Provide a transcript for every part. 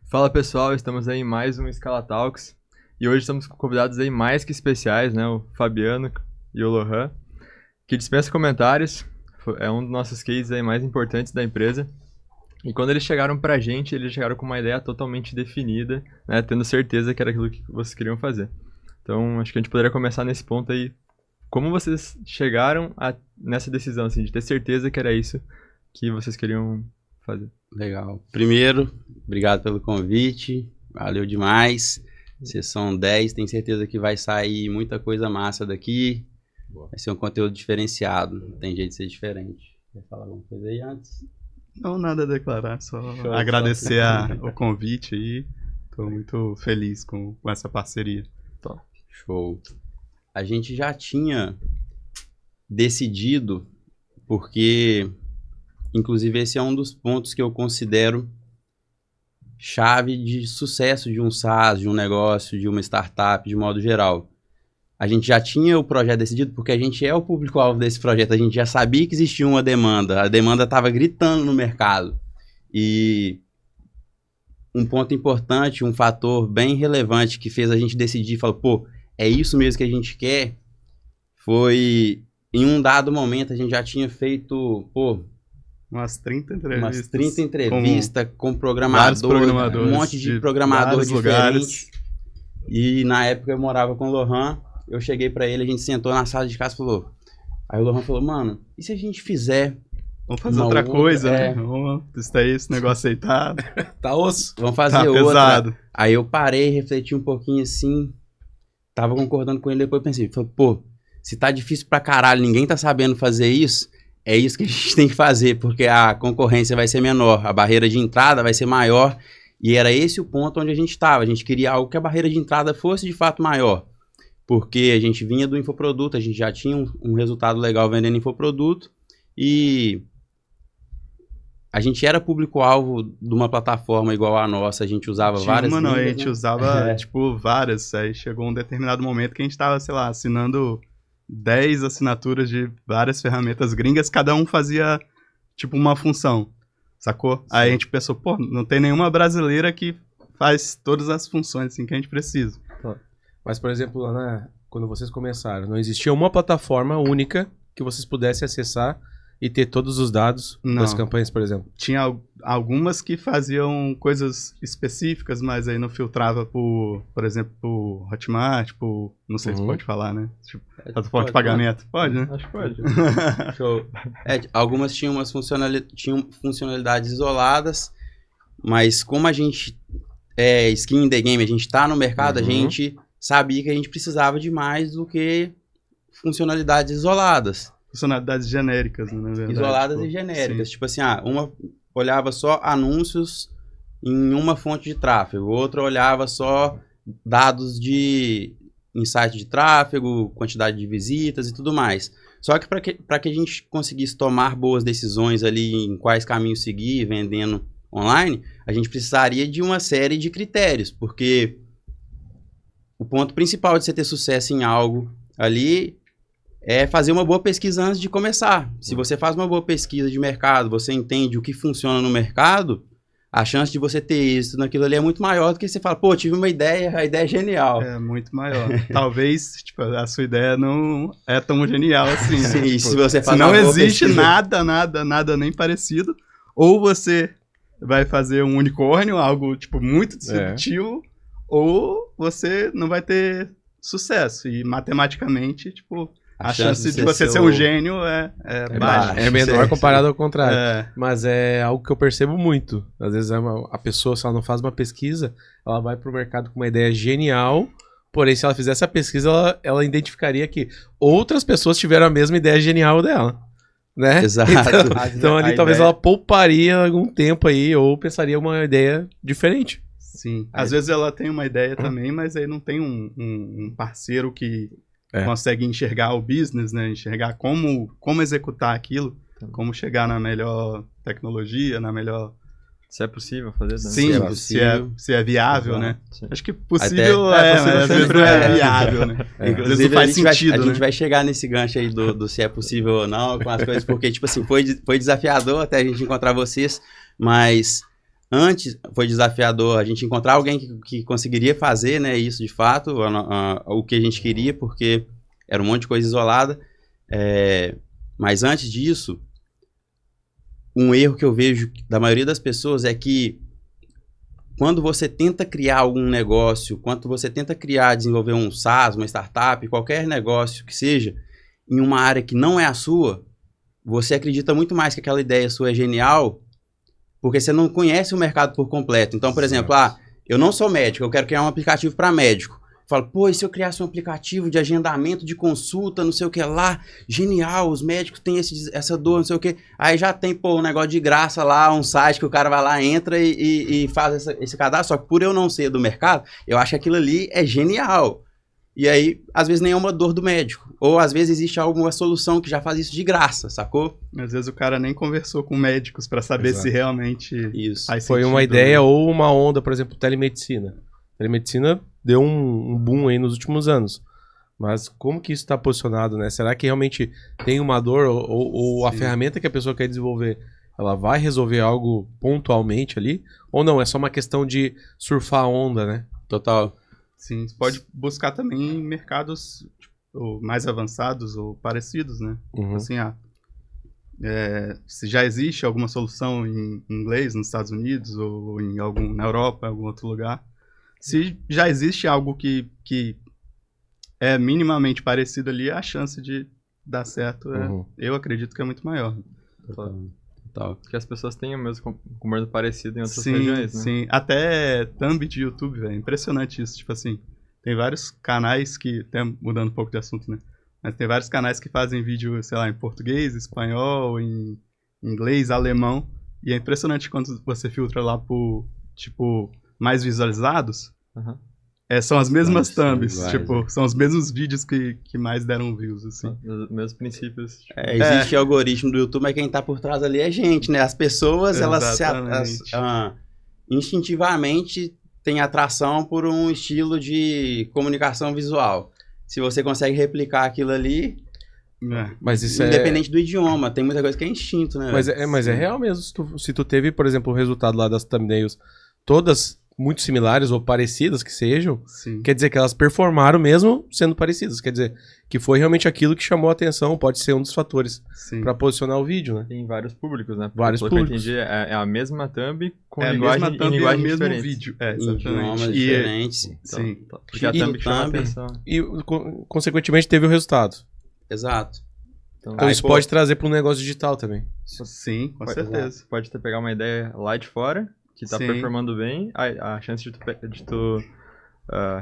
Fala pessoal, estamos aí em mais um Scala Talks e hoje estamos com convidados aí mais que especiais, né? O Fabiano e o Lohan, que dispensa comentários, é um dos nossos cases aí mais importantes da empresa. E quando eles chegaram pra gente, eles chegaram com uma ideia totalmente definida, né? Tendo certeza que era aquilo que vocês queriam fazer. Então, acho que a gente poderia começar nesse ponto aí. Como vocês chegaram nessa decisão, assim, de ter certeza que era isso que vocês queriam fazer? Legal. Primeiro, obrigado pelo convite, valeu demais. Vocês são 10, tenho certeza que vai sair muita coisa massa daqui. Boa. Vai ser um conteúdo diferenciado, não tem jeito de ser diferente. Quer falar alguma coisa aí antes? Não, nada a declarar, só agradecer o convite aí. Estou muito feliz com essa parceria. Top. Show. A gente já tinha decidido, porque inclusive esse é um dos pontos que eu considero chave de sucesso de um SaaS, de um negócio, de uma startup, de modo geral. A gente já tinha o projeto decidido porque a gente é o público-alvo desse projeto, a gente já sabia que existia uma demanda, a demanda estava gritando no mercado. E um ponto importante, um fator bem relevante que fez a gente decidir, falar, pô, é isso mesmo que a gente quer, foi em um dado momento a gente já tinha feito, pô, umas 30 entrevistas. Umas 30 entrevistas com programadores, um monte de programador diferente. E na época eu morava com o Lohan, eu cheguei pra ele, a gente sentou na sala de casa e falou... Aí o Lohan falou, mano, e se a gente fizer... Vamos fazer outra coisa, né? Vamos testar esse negócio aí, tá osso. Vamos fazer outra. Pesado. Aí eu parei, refleti um pouquinho assim, tava concordando com ele, depois pensei, falei, pô, se tá difícil pra caralho, ninguém tá sabendo fazer isso, é isso que a gente tem que fazer, porque a concorrência vai ser menor, a barreira de entrada vai ser maior, e era esse o ponto onde a gente estava. A gente queria algo que a barreira de entrada fosse de fato maior, porque a gente vinha do infoproduto, a gente já tinha um resultado legal vendendo infoproduto, e a gente era público-alvo de uma plataforma igual a nossa, a gente usava várias línguas, a gente usava, tipo, várias, aí chegou um determinado momento que a gente estava, sei lá, assinando 10 assinaturas de várias ferramentas gringas, cada um fazia, tipo, uma função, sacou? Sim. Aí a gente pensou, pô, não tem nenhuma brasileira que faz todas as funções, assim, que a gente precisa. Mas, por exemplo, lá quando vocês começaram, não existia uma plataforma única que vocês pudessem acessar e ter todos os dados das campanhas, por exemplo? Tinha algumas que faziam coisas específicas, mas aí não filtrava por exemplo, por Hotmart, não sei se pode falar, né? Tipo, plataforma de pagamento. Pode, né? Acho que pode. Show. Algumas tinham tinham funcionalidades isoladas, mas como a gente é skin in the game, a gente tá no mercado, a gente sabia que a gente precisava de mais do que funcionalidades isoladas. Funcionalidades genéricas, né, na verdade. Isoladas e genéricas. Sim. Tipo assim, uma olhava só anúncios em uma fonte de tráfego, outra olhava só dados de insight de tráfego, quantidade de visitas e tudo mais. Só que para que a gente conseguisse tomar boas decisões ali em quais caminhos seguir, vendendo online, a gente precisaria de uma série de critérios, porque o ponto principal de você ter sucesso em algo ali é fazer uma boa pesquisa antes de começar. Se você faz uma boa pesquisa de mercado, você entende o que funciona no mercado, a chance de você ter êxito naquilo ali é muito maior do que você fala, pô, tive uma ideia, a ideia é genial. É muito maior. Talvez, tipo, a sua ideia não é tão genial assim. Sim, né? Tipo, se você faz não existe nada nem parecido, ou você vai fazer um unicórnio, algo, tipo, muito disruptivo, ou você não vai ter sucesso. E matematicamente, tipo... A chance de você ser um gênio é baixa. É menor comparado ao contrário. Mas é algo que eu percebo muito. Às vezes a pessoa, se ela não faz uma pesquisa, ela vai pro mercado com uma ideia genial, porém se ela fizesse essa pesquisa, ela identificaria que outras pessoas tiveram a mesma ideia genial dela. Né? Exato. Então ali talvez ela pouparia algum tempo aí, ou pensaria uma ideia diferente. Sim. Às vezes ela tem uma ideia também, mas aí não tem um parceiro que... consegue enxergar o business, né? Enxergar como executar aquilo, como chegar na melhor tecnologia, na melhor... Se é possível fazer, né? Sim, se é viável, né? Sim. Acho que possível mas às vezes não é viável, né? Inclusive, não faz sentido, a gente vai chegar nesse gancho aí do se é possível ou não, com as coisas, porque, tipo assim, foi desafiador até a gente encontrar vocês, mas Antes foi desafiador a gente encontrar alguém que conseguiria fazer, né, isso de fato, o que a gente queria, porque era um monte de coisa isolada. Mas antes disso, um erro que eu vejo da maioria das pessoas é que quando você tenta criar algum negócio, quando você tenta desenvolver um SaaS, uma startup, qualquer negócio que seja, em uma área que não é a sua, você acredita muito mais que aquela ideia sua é genial, porque você não conhece o mercado por completo. Então, por exemplo, eu não sou médico, eu quero criar um aplicativo para médico. Eu falo, pô, e se eu criasse um aplicativo de agendamento de consulta, não sei o que lá, genial, os médicos têm essa dor, não sei o que. Aí já tem, pô, um negócio de graça lá, um site que o cara vai lá, entra e faz esse cadastro. Só que por eu não ser do mercado, eu acho que aquilo ali é genial. E aí, às vezes, nem é uma dor do médico. Ou, às vezes, existe alguma solução que já faz isso de graça, sacou? Às vezes o cara nem conversou com médicos para saber se realmente isso faz foi sentido, uma ideia ou uma onda, por exemplo, telemedicina. Telemedicina deu um boom aí nos últimos anos. Mas como que isso está posicionado, né? Será que realmente tem uma dor ou a ferramenta que a pessoa quer desenvolver, ela vai resolver algo pontualmente ali? Ou não, é só uma questão de surfar a onda, né? Total. Sim, você pode buscar também em mercados mais avançados ou parecidos, né? Assim, se já existe alguma solução em inglês nos Estados Unidos ou na Europa, em algum outro lugar. Se já existe algo que é minimamente parecido ali, a chance de dar certo, eu acredito que é muito maior. Total. Porque as pessoas têm o mesmo comportamento parecido em outras regiões, né? Sim, até thumb de YouTube, velho, impressionante isso, tipo assim, tem vários canais que, até mudando um pouco de assunto, né, mas tem vários canais que fazem vídeo, sei lá, em português, espanhol, em inglês, alemão, e é impressionante quando você filtra lá por, tipo, mais visualizados, são as mesmas thumbs, tipo, são os mesmos vídeos que mais deram views, assim. Os mesmos princípios. Tipo... existe algoritmo do YouTube, mas quem tá por trás ali é gente, né? As pessoas, elas instintivamente têm atração por um estilo de comunicação visual. Se você consegue replicar aquilo ali, mas isso independente do idioma, tem muita coisa que é instinto, né? Mas é real mesmo, se tu teve, por exemplo, o resultado lá das thumbnails, todas muito similares ou parecidas que sejam, quer dizer que elas performaram mesmo sendo parecidas. Quer dizer que foi realmente aquilo que chamou a atenção, pode ser um dos fatores para posicionar o vídeo, né? Tem vários públicos, né? Vários públicos. Que eu entendi, é a mesma thumb com linguagem diferente. Mesmo vídeo. Idiomas diferentes. Sim. Porque a thumb chama a atenção. E, consequentemente, teve o resultado. Exato. Então isso pode trazer para um negócio digital também. Sim, com certeza. Pode pegar uma ideia lá de fora, que tá performando bem, a chance de tu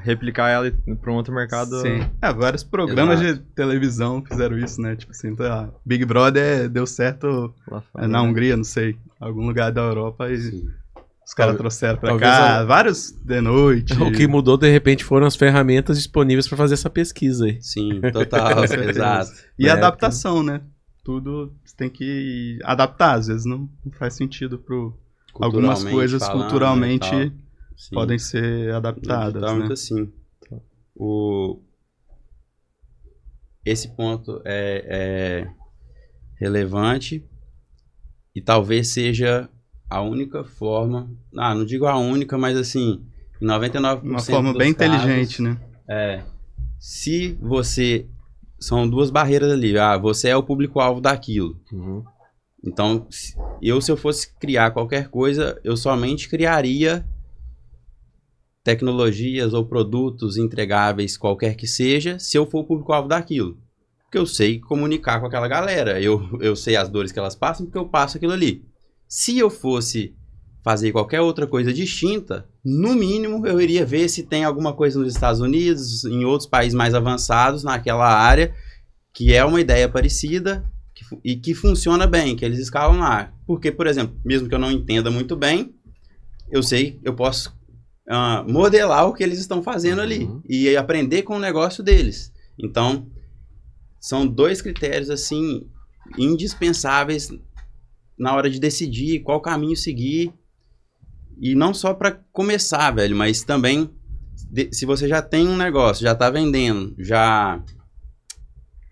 replicar ela para um outro mercado... Sim. Vários programas de televisão fizeram isso, né? Tipo assim, Big Brother deu certo lá fora, na Hungria, não sei, algum lugar da Europa e os caras trouxeram pra cá, vários de noite. O que mudou, de repente, foram as ferramentas disponíveis para fazer essa pesquisa aí. Sim, total, exato. E adaptação, né? Tudo você tem que adaptar, às vezes não faz sentido algumas coisas culturalmente podem ser adaptadas, né? Assim. Esse ponto é relevante e talvez seja a única forma, não digo a única, mas assim, em 99% uma forma bem inteligente, né? Se você... São duas barreiras ali. Você é o público-alvo daquilo. Então, se eu fosse criar qualquer coisa, eu somente criaria tecnologias ou produtos entregáveis, qualquer que seja, se eu for o público-alvo daquilo. Porque eu sei comunicar com aquela galera. Eu sei as dores que elas passam, porque eu passo aquilo ali. Se eu fosse fazer qualquer outra coisa distinta, no mínimo eu iria ver se tem alguma coisa nos Estados Unidos, em outros países mais avançados, naquela área, que é uma ideia parecida e que funciona bem, que eles escalam lá. Porque, por exemplo, mesmo que eu não entenda muito bem, eu posso modelar o que eles estão fazendo ali e aprender com o negócio deles. Então, são dois critérios, assim, indispensáveis na hora de decidir qual caminho seguir. E não só para começar, velho, mas também se você já tem um negócio, já tá vendendo, já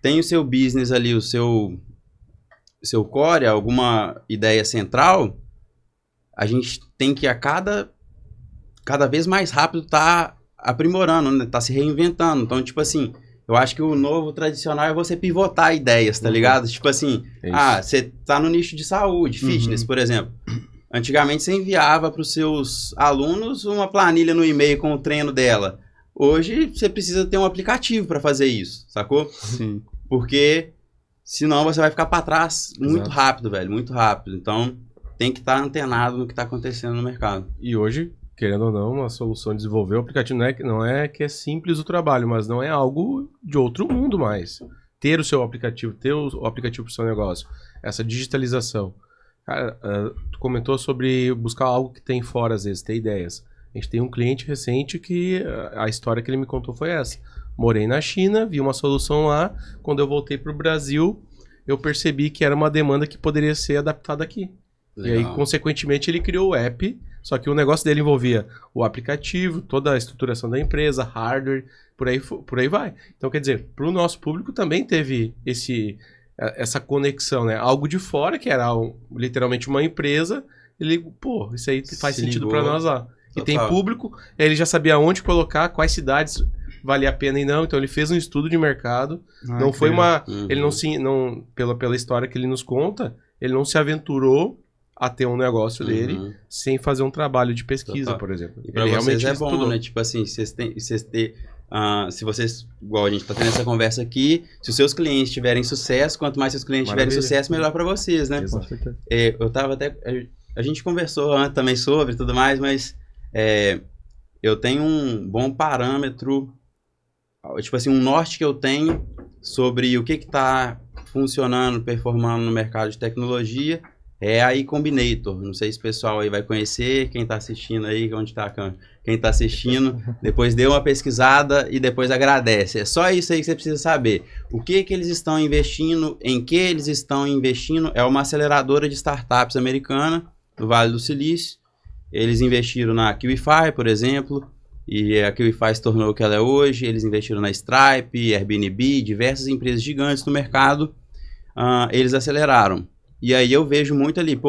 tem o seu business ali, o seu core, alguma ideia central, a gente tem que cada vez mais rápido tá aprimorando, né? Tá se reinventando. Então, tipo assim, eu acho que o novo tradicional é você pivotar ideias, tá ligado? Tipo assim, você tá no nicho de saúde, fitness, por exemplo. Antigamente você enviava para os seus alunos uma planilha no e-mail com o treino dela. Hoje você precisa ter um aplicativo para fazer isso, sacou? Sim. Porque senão você vai ficar para trás muito rápido, velho, muito rápido. Então tem que estar antenado no que está acontecendo no mercado. E hoje, querendo ou não, a solução de desenvolver o aplicativo não é que é simples o trabalho, mas não é algo de outro mundo mais. Ter o seu aplicativo, ter o aplicativo para o seu negócio, essa digitalização. Cara, tu comentou sobre buscar algo que tem fora, às vezes, ter ideias. A gente tem um cliente recente que a história que ele me contou foi essa. Morei na China, vi uma solução lá. Quando eu voltei para o Brasil, eu percebi que era uma demanda que poderia ser adaptada aqui. Legal. E aí, consequentemente, ele criou o app. Só que o negócio dele envolvia o aplicativo, toda a estruturação da empresa, hardware, por aí vai. Então, quer dizer, para o nosso público também teve essa conexão, né? Algo de fora, que era literalmente uma empresa, ele, isso aí faz sentido para nós lá. E tem público, ele já sabia onde colocar, quais cidades valia a pena e não, então ele fez um estudo de mercado, não foi ele pela história que ele nos conta, ele não se aventurou a ter um negócio dele sem fazer um trabalho de pesquisa, por exemplo. E pra ele vocês é bom, né? Tipo assim, se vocês, igual a gente tá tendo essa conversa aqui, se os seus clientes tiverem sucesso, quanto mais seus clientes tiverem sucesso, melhor para vocês, né? Eu tava até... A gente conversou antes também sobre tudo mais, mas eu tenho um bom parâmetro, tipo assim, um norte que eu tenho sobre o que tá funcionando, performando no mercado de tecnologia, é a iCombinator. Não sei se o pessoal aí vai conhecer, quem tá assistindo aí, onde tá a câmera? Quem tá assistindo, depois dê uma pesquisada e depois agradece. É só isso aí que você precisa saber. O que eles estão investindo, em que eles estão investindo, é uma aceleradora de startups americana, do Vale do Silício. Eles investiram na QIFI, por exemplo, e a QIFI se tornou o que ela é hoje. Eles investiram na Stripe, Airbnb, diversas empresas gigantes no mercado. Eles aceleraram. E aí eu vejo muito ali,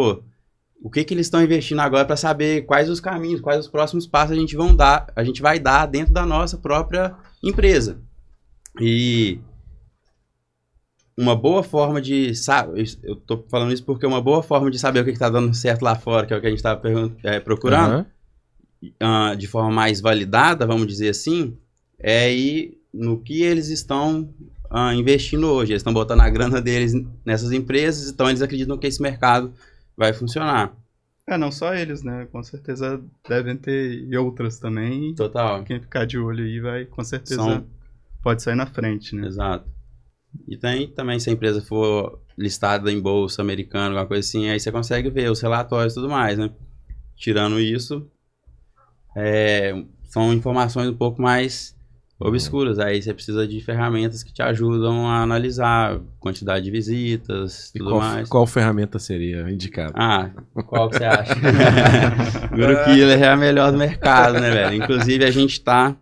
o que eles estão investindo agora para saber quais os caminhos, quais os próximos passos a gente vai dar dentro da nossa própria empresa. E uma boa forma de saber, eu tô falando isso porque uma boa forma de saber o que está dando certo lá fora, que é o que a gente estava procurando, de forma mais validada, vamos dizer assim, é ir no que eles estão investindo hoje. Eles estão botando a grana deles nessas empresas, então eles acreditam que esse mercado vai funcionar. Não só eles, né? Com certeza devem ter outras também. Total. Quem ficar de olho aí vai, com certeza, pode sair na frente, né? Exato. E tem também, se a empresa for listada em bolsa americana, alguma coisa assim, aí você consegue ver os relatórios e tudo mais, né? Tirando isso, são informações um pouco mais obscuras. Aí você precisa de ferramentas que te ajudam a analisar quantidade de visitas, tudo mais. Qual ferramenta seria indicada? Qual que você acha? Guru Killer é a melhor do mercado, né, velho? Inclusive, a gente tá,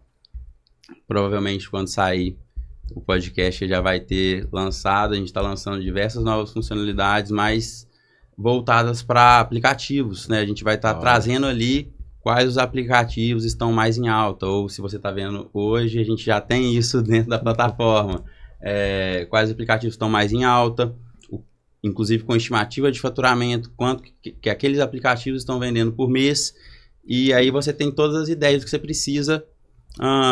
provavelmente, quando sair o podcast, já vai ter lançado. A gente tá lançando diversas novas funcionalidades, mais voltadas para aplicativos, né? A gente vai estar trazendo ali quais os aplicativos estão mais em alta, ou se você está vendo hoje, a gente já tem isso dentro da plataforma. Quais aplicativos estão mais em alta, inclusive com estimativa de faturamento, quanto que aqueles aplicativos estão vendendo por mês, e aí você tem todas as ideias que você precisa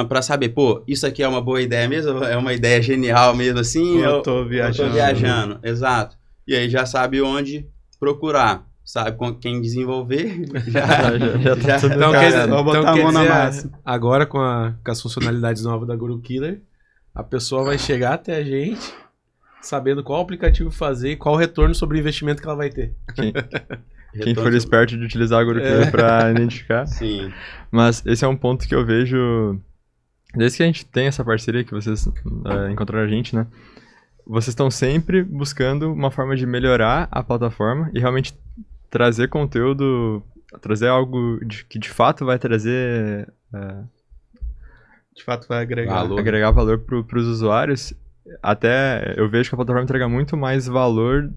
para saber, isso aqui é uma boa ideia mesmo, é uma ideia genial mesmo assim, eu tô viajando. Exato. E aí já sabe onde procurar. Sabe com quem desenvolver, já tá tudo então, botar a mão na massa. Agora com as funcionalidades novas da Guru Killer, a pessoa vai chegar até a gente sabendo qual aplicativo fazer e qual o retorno sobre o investimento que ela vai ter. Quem for esperto de utilizar a Guru Killer para identificar. Sim. Mas esse é um ponto que eu vejo, desde que a gente tem essa parceria, que vocês encontraram a gente, né? Vocês estão sempre buscando uma forma de melhorar a plataforma e realmente trazer conteúdo, trazer algo que de fato vai trazer... de fato vai agregar valor para os usuários. Até eu vejo que a plataforma entrega muito mais valor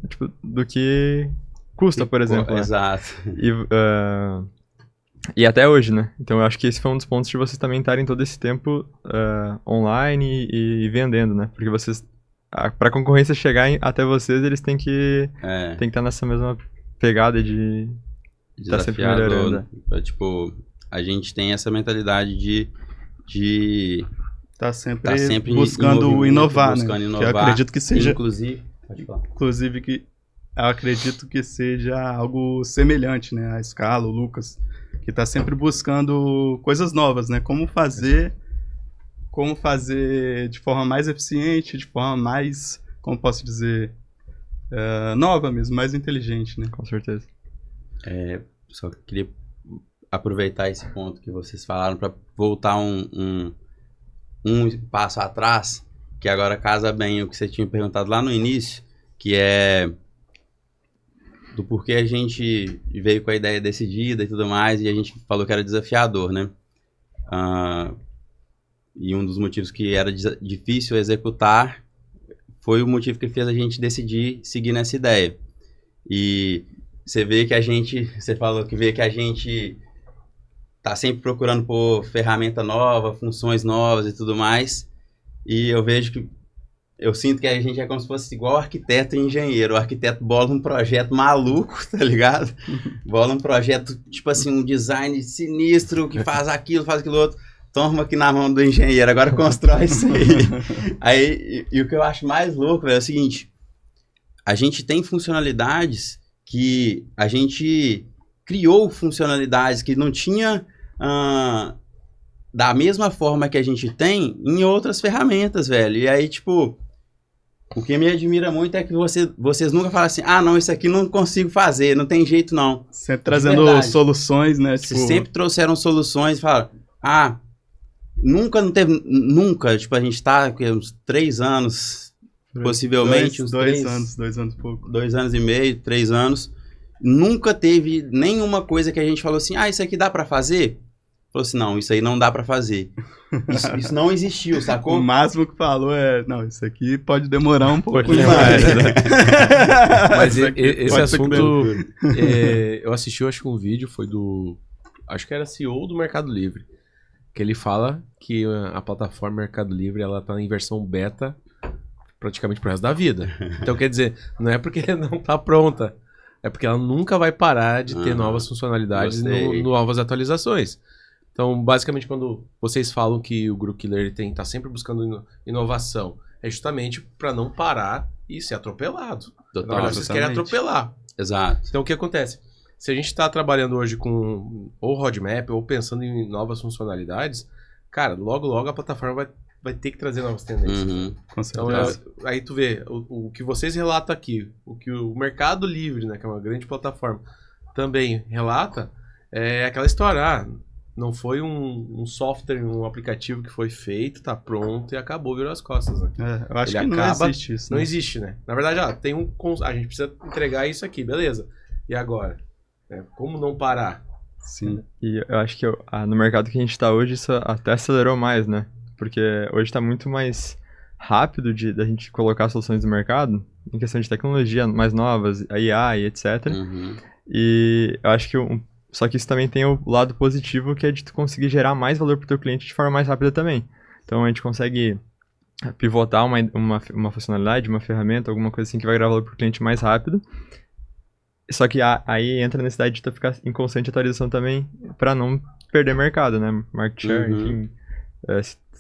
do que custa, por exemplo. Né? Exato. E até hoje, né? Então eu acho que esse foi um dos pontos de vocês também estarem todo esse tempo online e vendendo, né? Porque vocês, para a concorrência chegar até vocês, eles têm que estar nessa mesma pegada de estar sempre melhorando. Tipo, a gente tem essa mentalidade de tá sempre buscando inovar, né? Que eu acredito que seja, inclusive que eu acredito que seja algo semelhante, né? A Scala, o Lucas, que tá sempre buscando coisas novas, né? Como fazer de forma mais eficiente, de forma mais, como posso dizer, nova mesmo, mais inteligente, né? Com certeza. Só queria aproveitar esse ponto que vocês falaram para voltar um passo atrás, que agora casa bem o que você tinha perguntado lá no início, que é do porquê a gente veio com a ideia decidida e tudo mais, e a gente falou que era desafiador, né? E um dos motivos que era difícil executar foi o motivo que fez a gente decidir seguir nessa ideia. E você vê que você falou que vê que a gente tá sempre procurando por ferramenta nova, funções novas e tudo mais, e eu sinto que a gente é como se fosse igual arquiteto e engenheiro. O arquiteto bola um projeto maluco, tá ligado? Bola um projeto, tipo assim, um design sinistro, que faz aquilo outro. Toma aqui na mão do engenheiro, agora constrói isso aí. E o que eu acho mais louco é o seguinte, a gente tem funcionalidades que a gente criou funcionalidades que não tinha da mesma forma que a gente tem em outras ferramentas, velho. E aí, tipo, o que me admira muito é que vocês nunca falam assim, não, isso aqui não consigo fazer, não tem jeito não. Sempre trazendo soluções, né? Tipo... Vocês sempre trouxeram soluções e falaram, nunca, tipo, a gente tá uns 3 anos, possivelmente. Uns 2 anos, 2 anos e pouco. 2 anos e meio, 3 anos. Nunca teve nenhuma coisa que a gente falou assim, isso aqui dá pra fazer? Falou assim, não, isso aí não dá pra fazer. Isso não existiu, sacou? O máximo que falou não, isso aqui pode demorar um pouco mais. Mas esse assunto, eu assisti, acho que um vídeo, foi acho que era CEO do Mercado Livre, que ele fala que a plataforma Mercado Livre, ela tá em versão beta praticamente pro resto da vida. Então, quer dizer, não é porque não tá pronta, é porque ela nunca vai parar de ter novas funcionalidades, novas atualizações. Então, basicamente, quando vocês falam que o Grookiller tá sempre buscando inovação, é justamente para não parar e ser atropelado. Na verdade, vocês querem atropelar. Exato. Então, o que acontece? Se a gente está trabalhando hoje com ou roadmap ou pensando em novas funcionalidades, cara, logo a plataforma vai ter que trazer novas tendências. Com certeza. Então, aí tu vê, o que vocês relatam aqui, o que o Mercado Livre, né, que é uma grande plataforma, também relata, é aquela história, não foi um software, um aplicativo que foi feito, tá pronto e acabou, virou as costas, né? Eu acho que não existe isso. Não existe, né? Na verdade, a gente precisa entregar isso aqui, beleza. E agora? Como não parar? Sim, e eu acho que no mercado que a gente tá hoje, isso até acelerou mais, né? Porque hoje tá muito mais rápido da gente colocar soluções no mercado, em questão de tecnologia mais novas, a IA e etc. E eu acho que só que isso também tem o lado positivo, que é de tu conseguir gerar mais valor pro teu cliente de forma mais rápida também. Então a gente consegue pivotar uma funcionalidade, uma ferramenta, alguma coisa assim que vai gerar valor pro cliente mais rápido. Só que aí entra a necessidade de tu ficar em constante atualização também, para não perder mercado, né? Market share, enfim.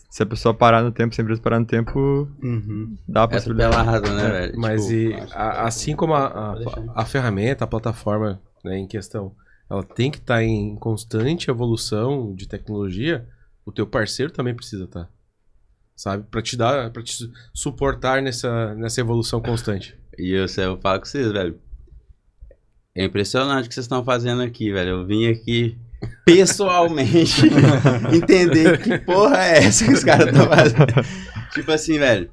Se a pessoa parar no tempo, se a empresa parar no tempo, dá a possibilidade. Né, velho? Mas assim como a ferramenta, a plataforma, né, em questão, ela tem que estar em constante evolução de tecnologia, o teu parceiro também precisa estar. Sabe? Para te suportar nessa evolução constante. E eu falo com vocês, velho. É impressionante o que vocês estão fazendo aqui, velho. Eu vim aqui pessoalmente entender que porra é essa que os caras estão fazendo. Tipo assim, velho.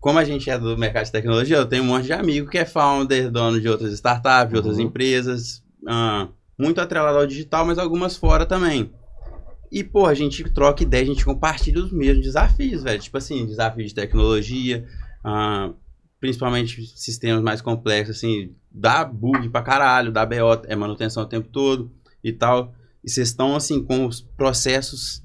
Como a gente é do mercado de tecnologia, eu tenho um monte de amigo que é founder, dono de outras startups, de outras empresas. Muito atrelado ao digital, mas algumas fora também. E, pô, a gente troca ideia, a gente compartilha os mesmos desafios, velho. Tipo assim, desafio de tecnologia, principalmente sistemas mais complexos, assim, dá bug pra caralho, dá BO, é manutenção o tempo todo e tal. E vocês estão, assim, com os processos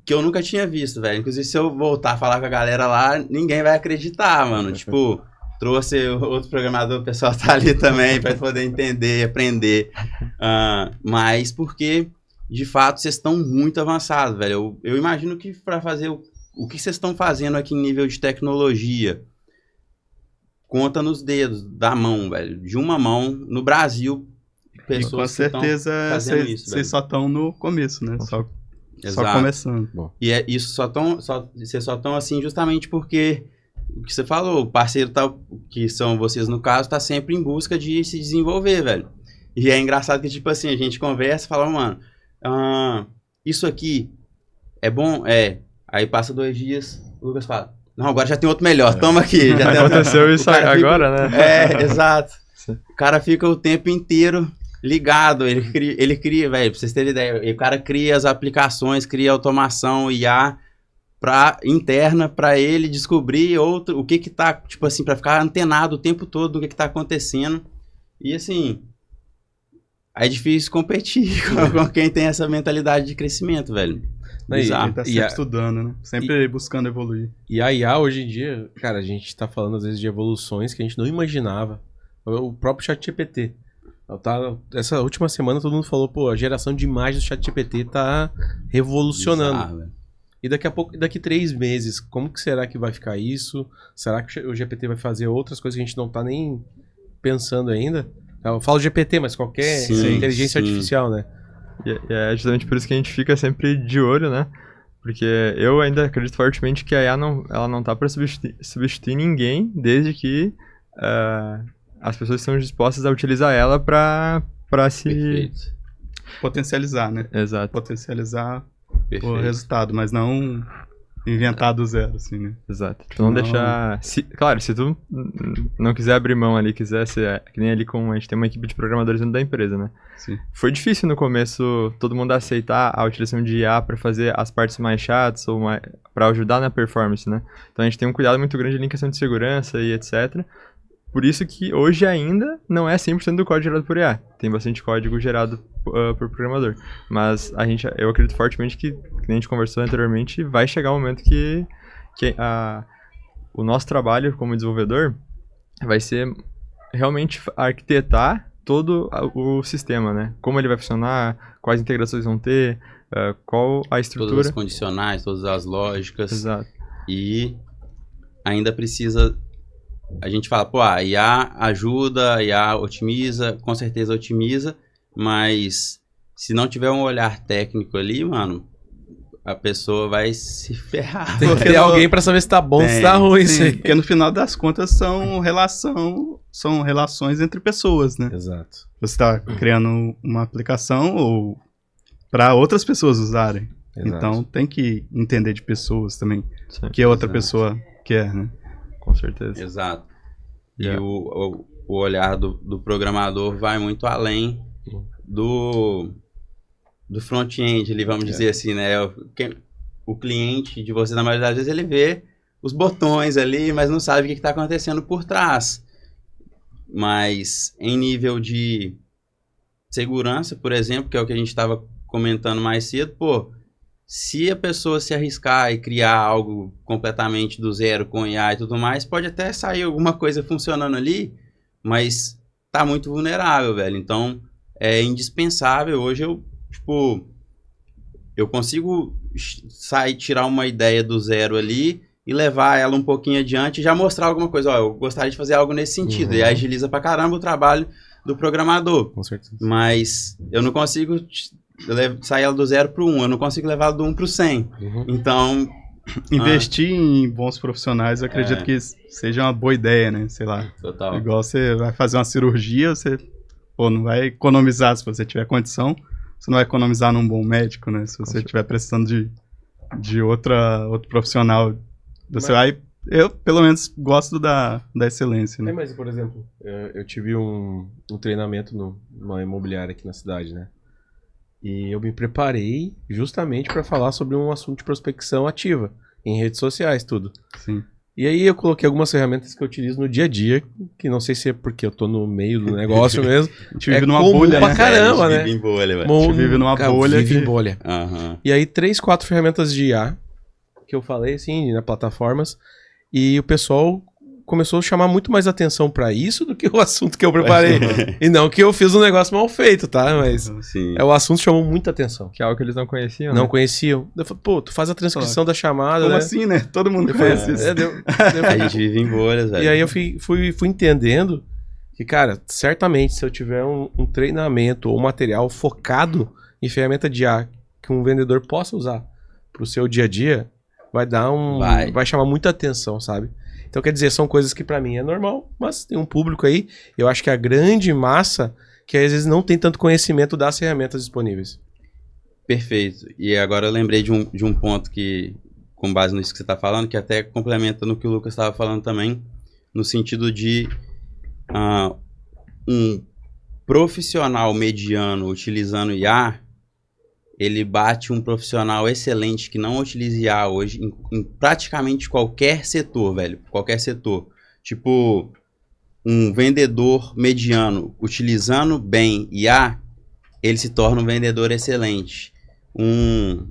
que eu nunca tinha visto, velho. Inclusive, se eu voltar a falar com a galera lá, ninguém vai acreditar, mano. Tipo, trouxe outro programador, o pessoal tá ali também pra poder entender e aprender. Mas porque, de fato, vocês estão muito avançados, velho. Eu imagino que pra fazer o que vocês estão fazendo aqui em nível de tecnologia, conta nos dedos da mão, velho. De uma mão, no Brasil, pessoas com certeza vocês só estão no começo, né? Só começando. Bom. E isso vocês só estão assim justamente porque o que você falou, o parceiro que são vocês no caso, tá sempre em busca de se desenvolver, velho. E é engraçado que, tipo assim, a gente conversa e fala, mano, isso aqui é bom? É. Aí passa 2 dias, o Lucas fala, não, agora já tem outro melhor, toma aqui. Já aconteceu isso agora, né? Exato. O cara fica o tempo inteiro ligado, ele cria, velho, pra vocês terem ideia, o cara cria as aplicações, cria automação, IA, interna pra ele descobrir o que tá, tipo assim, pra ficar antenado o tempo todo do que tá acontecendo. E assim, é difícil competir com quem tem essa mentalidade de crescimento, velho. Ele tá sempre estudando, né? Sempre buscando evoluir. E a IA hoje em dia, cara, a gente tá falando às vezes de evoluções que a gente não imaginava. O próprio ChatGPT. Essa última semana todo mundo falou, pô, a geração de imagens do ChatGPT tá revolucionando. Bizarro, e daqui a pouco, daqui 3 meses, como que será que vai ficar isso? Será que o GPT vai fazer outras coisas que a gente não tá nem pensando ainda? Eu falo GPT, mas qualquer inteligência artificial, né? E é justamente por isso que a gente fica sempre de olho, né? Porque eu ainda acredito fortemente que a IA ela não tá para substituir ninguém, desde que as pessoas estão dispostas a utilizar ela para se potencializar, né? Exato. Potencializar o resultado, mas não inventar do zero, assim, né? Exato. Tipo, não deixar... Claro, se tu não quiser abrir mão ali, quiser ser... Que nem ali a gente tem uma equipe de programadores dentro da empresa, né? Sim. Foi difícil no começo todo mundo aceitar a utilização de IA para fazer as partes mais chatas ou para ajudar na performance, né? Então a gente tem um cuidado muito grande ali em questão de segurança e etc. Por isso que hoje ainda não é 100% do código gerado por IA. Tem bastante código gerado por programador. Mas eu acredito fortemente que a gente conversou anteriormente, vai chegar um momento que o nosso trabalho como desenvolvedor vai ser realmente arquitetar todo o sistema, né? Como ele vai funcionar, quais integrações vão ter, qual a estrutura. Todas as condicionais, todas as lógicas. Exato. E ainda precisa... A gente fala, pô, a IA ajuda, a IA otimiza, com certeza otimiza, mas se não tiver um olhar técnico ali, mano, a pessoa vai se ferrar. Tem que ter alguém pra saber se tá bom ou se tá ruim. Sim, porque no final das contas são relações entre pessoas, né? Exato. Você tá criando uma aplicação ou para outras pessoas usarem. Exato. Então tem que entender de pessoas também, Sim, que a outra pessoa quer, né? Com certeza. Exato. E o olhar do programador vai muito além do front-end, ali, vamos dizer assim, né? O cliente de você, na maioria das vezes, ele vê os botões ali, mas não sabe o que está acontecendo por trás. Mas em nível de segurança, por exemplo, que é o que a gente estava comentando mais cedo, pô, se a pessoa se arriscar e criar algo completamente do zero com IA e tudo mais, pode até sair alguma coisa funcionando ali, mas tá muito vulnerável, velho. Então, é indispensável. Hoje eu consigo tirar uma ideia do zero ali e levar ela um pouquinho adiante e já mostrar alguma coisa. Ó, eu gostaria de fazer algo nesse sentido. E agiliza pra caramba o trabalho do programador. Com certeza. Mas eu não consigo sair ela do 0 pro 1. Eu não consigo levar ela do 1 pro 100. Então... Investir em bons profissionais, eu acredito que seja uma boa ideia, né? Sei lá. Total. Igual você vai fazer uma cirurgia, você não vai economizar se você tiver condição. Você não vai economizar num bom médico, né? Se você estiver precisando de outro profissional. Você vai... Eu, pelo menos, gosto da excelência, né? Mas, por exemplo, eu tive um treinamento numa imobiliária aqui na cidade, né? E eu me preparei justamente para falar sobre um assunto de prospecção ativa, em redes sociais, tudo. Sim. E aí eu coloquei algumas ferramentas que eu utilizo no dia a dia, que não sei se é porque eu tô no meio do negócio mesmo. A gente vive numa bolha, pra né? caramba, a gente né? vive em bolha, velho. A gente vive numa bolha. Vive em bolha. Aham. E aí 3, 4 ferramentas de IA, que eu falei, assim, nas plataformas, e o pessoal começou a chamar muito mais atenção pra isso do que o assunto que eu preparei. E não que eu fiz um negócio mal feito, tá? Mas Sim. o assunto chamou muita atenção. Que é algo que eles não conheciam, Não né? conheciam. Eu falei, pô, tu faz a transcrição da chamada, Como né? assim, né? Todo mundo Eu falei, conhece isso. A gente vive em bolhas, velho. E aí eu fui entendendo que, cara, certamente se eu tiver um treinamento ou material focado em ferramenta de IA que um vendedor possa usar pro seu dia a dia, vai chamar muita atenção, sabe? Então, quer dizer, são coisas que pra mim é normal, mas tem um público aí, eu acho que a grande massa que às vezes não tem tanto conhecimento das ferramentas disponíveis. Perfeito. E agora eu lembrei de um ponto que, com base nisso que você está falando, que até complementa no que o Lucas estava falando também, no sentido de um profissional mediano utilizando IA, ele bate um profissional excelente que não utiliza IA hoje em praticamente qualquer setor, velho. Qualquer setor. Tipo, um vendedor mediano utilizando bem IA, ele se torna um vendedor excelente. Um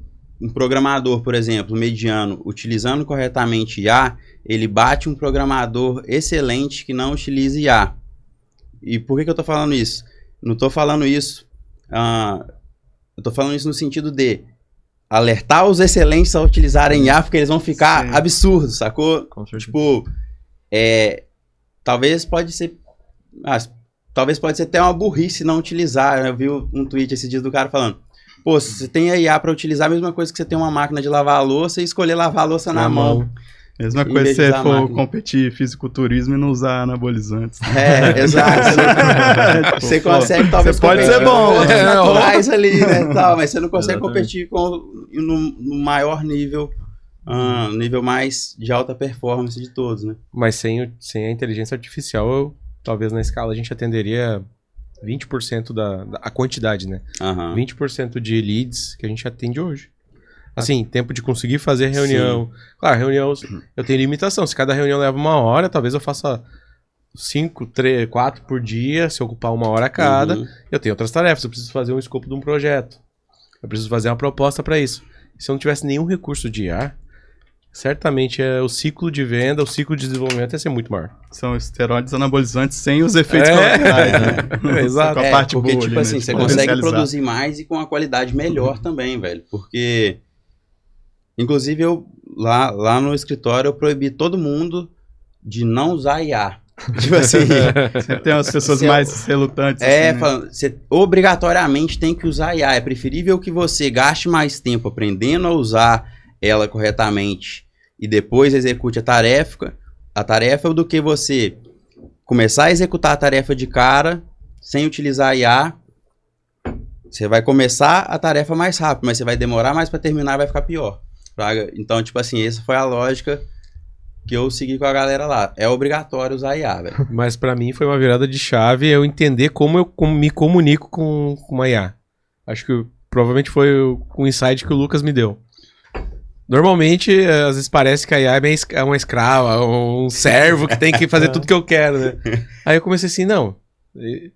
programador, por exemplo, mediano, utilizando corretamente IA, ele bate um programador excelente que não utiliza IA. E por que eu tô falando isso? Não tô falando isso... eu tô falando isso no sentido de alertar os excelentes a utilizarem IA, porque eles vão ficar absurdos, sacou? Com certeza. Tipo, talvez pode ser até uma burrice não utilizar. Eu vi um tweet esses dias do cara falando, pô, se você tem a IA pra utilizar, a mesma coisa que você tem uma máquina de lavar a louça e escolher lavar a louça na mão. Mesma Em coisa vez se de você usar a for máquina. competir fisiculturismo e não usar anabolizantes. Exato. Você consegue talvez Você pode competir ser bom, com outros né? naturais ali, né? Tal, mas você não consegue Exatamente. competir no maior nível, nível mais de alta performance de todos, né? Mas sem a inteligência artificial, talvez na escala a gente atenderia 20% da quantidade, né? Aham. 20% de leads que a gente atende hoje. Assim, tempo de conseguir fazer reunião. Claro, reunião, eu tenho limitação. Se cada reunião leva 1 hora, talvez eu faça 5, 3, 4 por dia, se eu ocupar 1 hora cada. Uhum. Eu tenho outras tarefas, eu preciso fazer um escopo de um projeto. Eu preciso fazer uma proposta para isso. Se eu não tivesse nenhum recurso de IA, certamente o ciclo de venda, o ciclo de desenvolvimento ia ser muito maior. São esteroides anabolizantes sem os efeitos colaterais, né? Exato. Com a parte porque, boa tipo ali, assim, né? você De consegue potencializar. produzir mais e com uma qualidade melhor também, velho. Porque, inclusive, eu lá no escritório, eu proibi todo mundo de não usar IA. Tipo assim... Sempre tem umas pessoas Se eu- mais relutantes. assim, né? falando, você obrigatoriamente tem que usar IA. É preferível que você gaste mais tempo aprendendo a usar ela corretamente e depois execute a tarefa do que você começar a executar a tarefa de cara sem utilizar a IA. Você vai começar a tarefa mais rápido, mas você vai demorar mais para terminar e vai ficar pior. Praga? Então, tipo assim, essa foi a lógica que eu segui com a galera lá. É obrigatório usar IA, velho. Mas pra mim foi uma virada de chave eu entender como eu me comunico com uma IA. Acho que provavelmente foi o insight que o Lucas me deu. Normalmente, às vezes parece que a IA é uma escrava, um servo que tem que fazer tudo que eu quero, né? Aí eu comecei assim, não.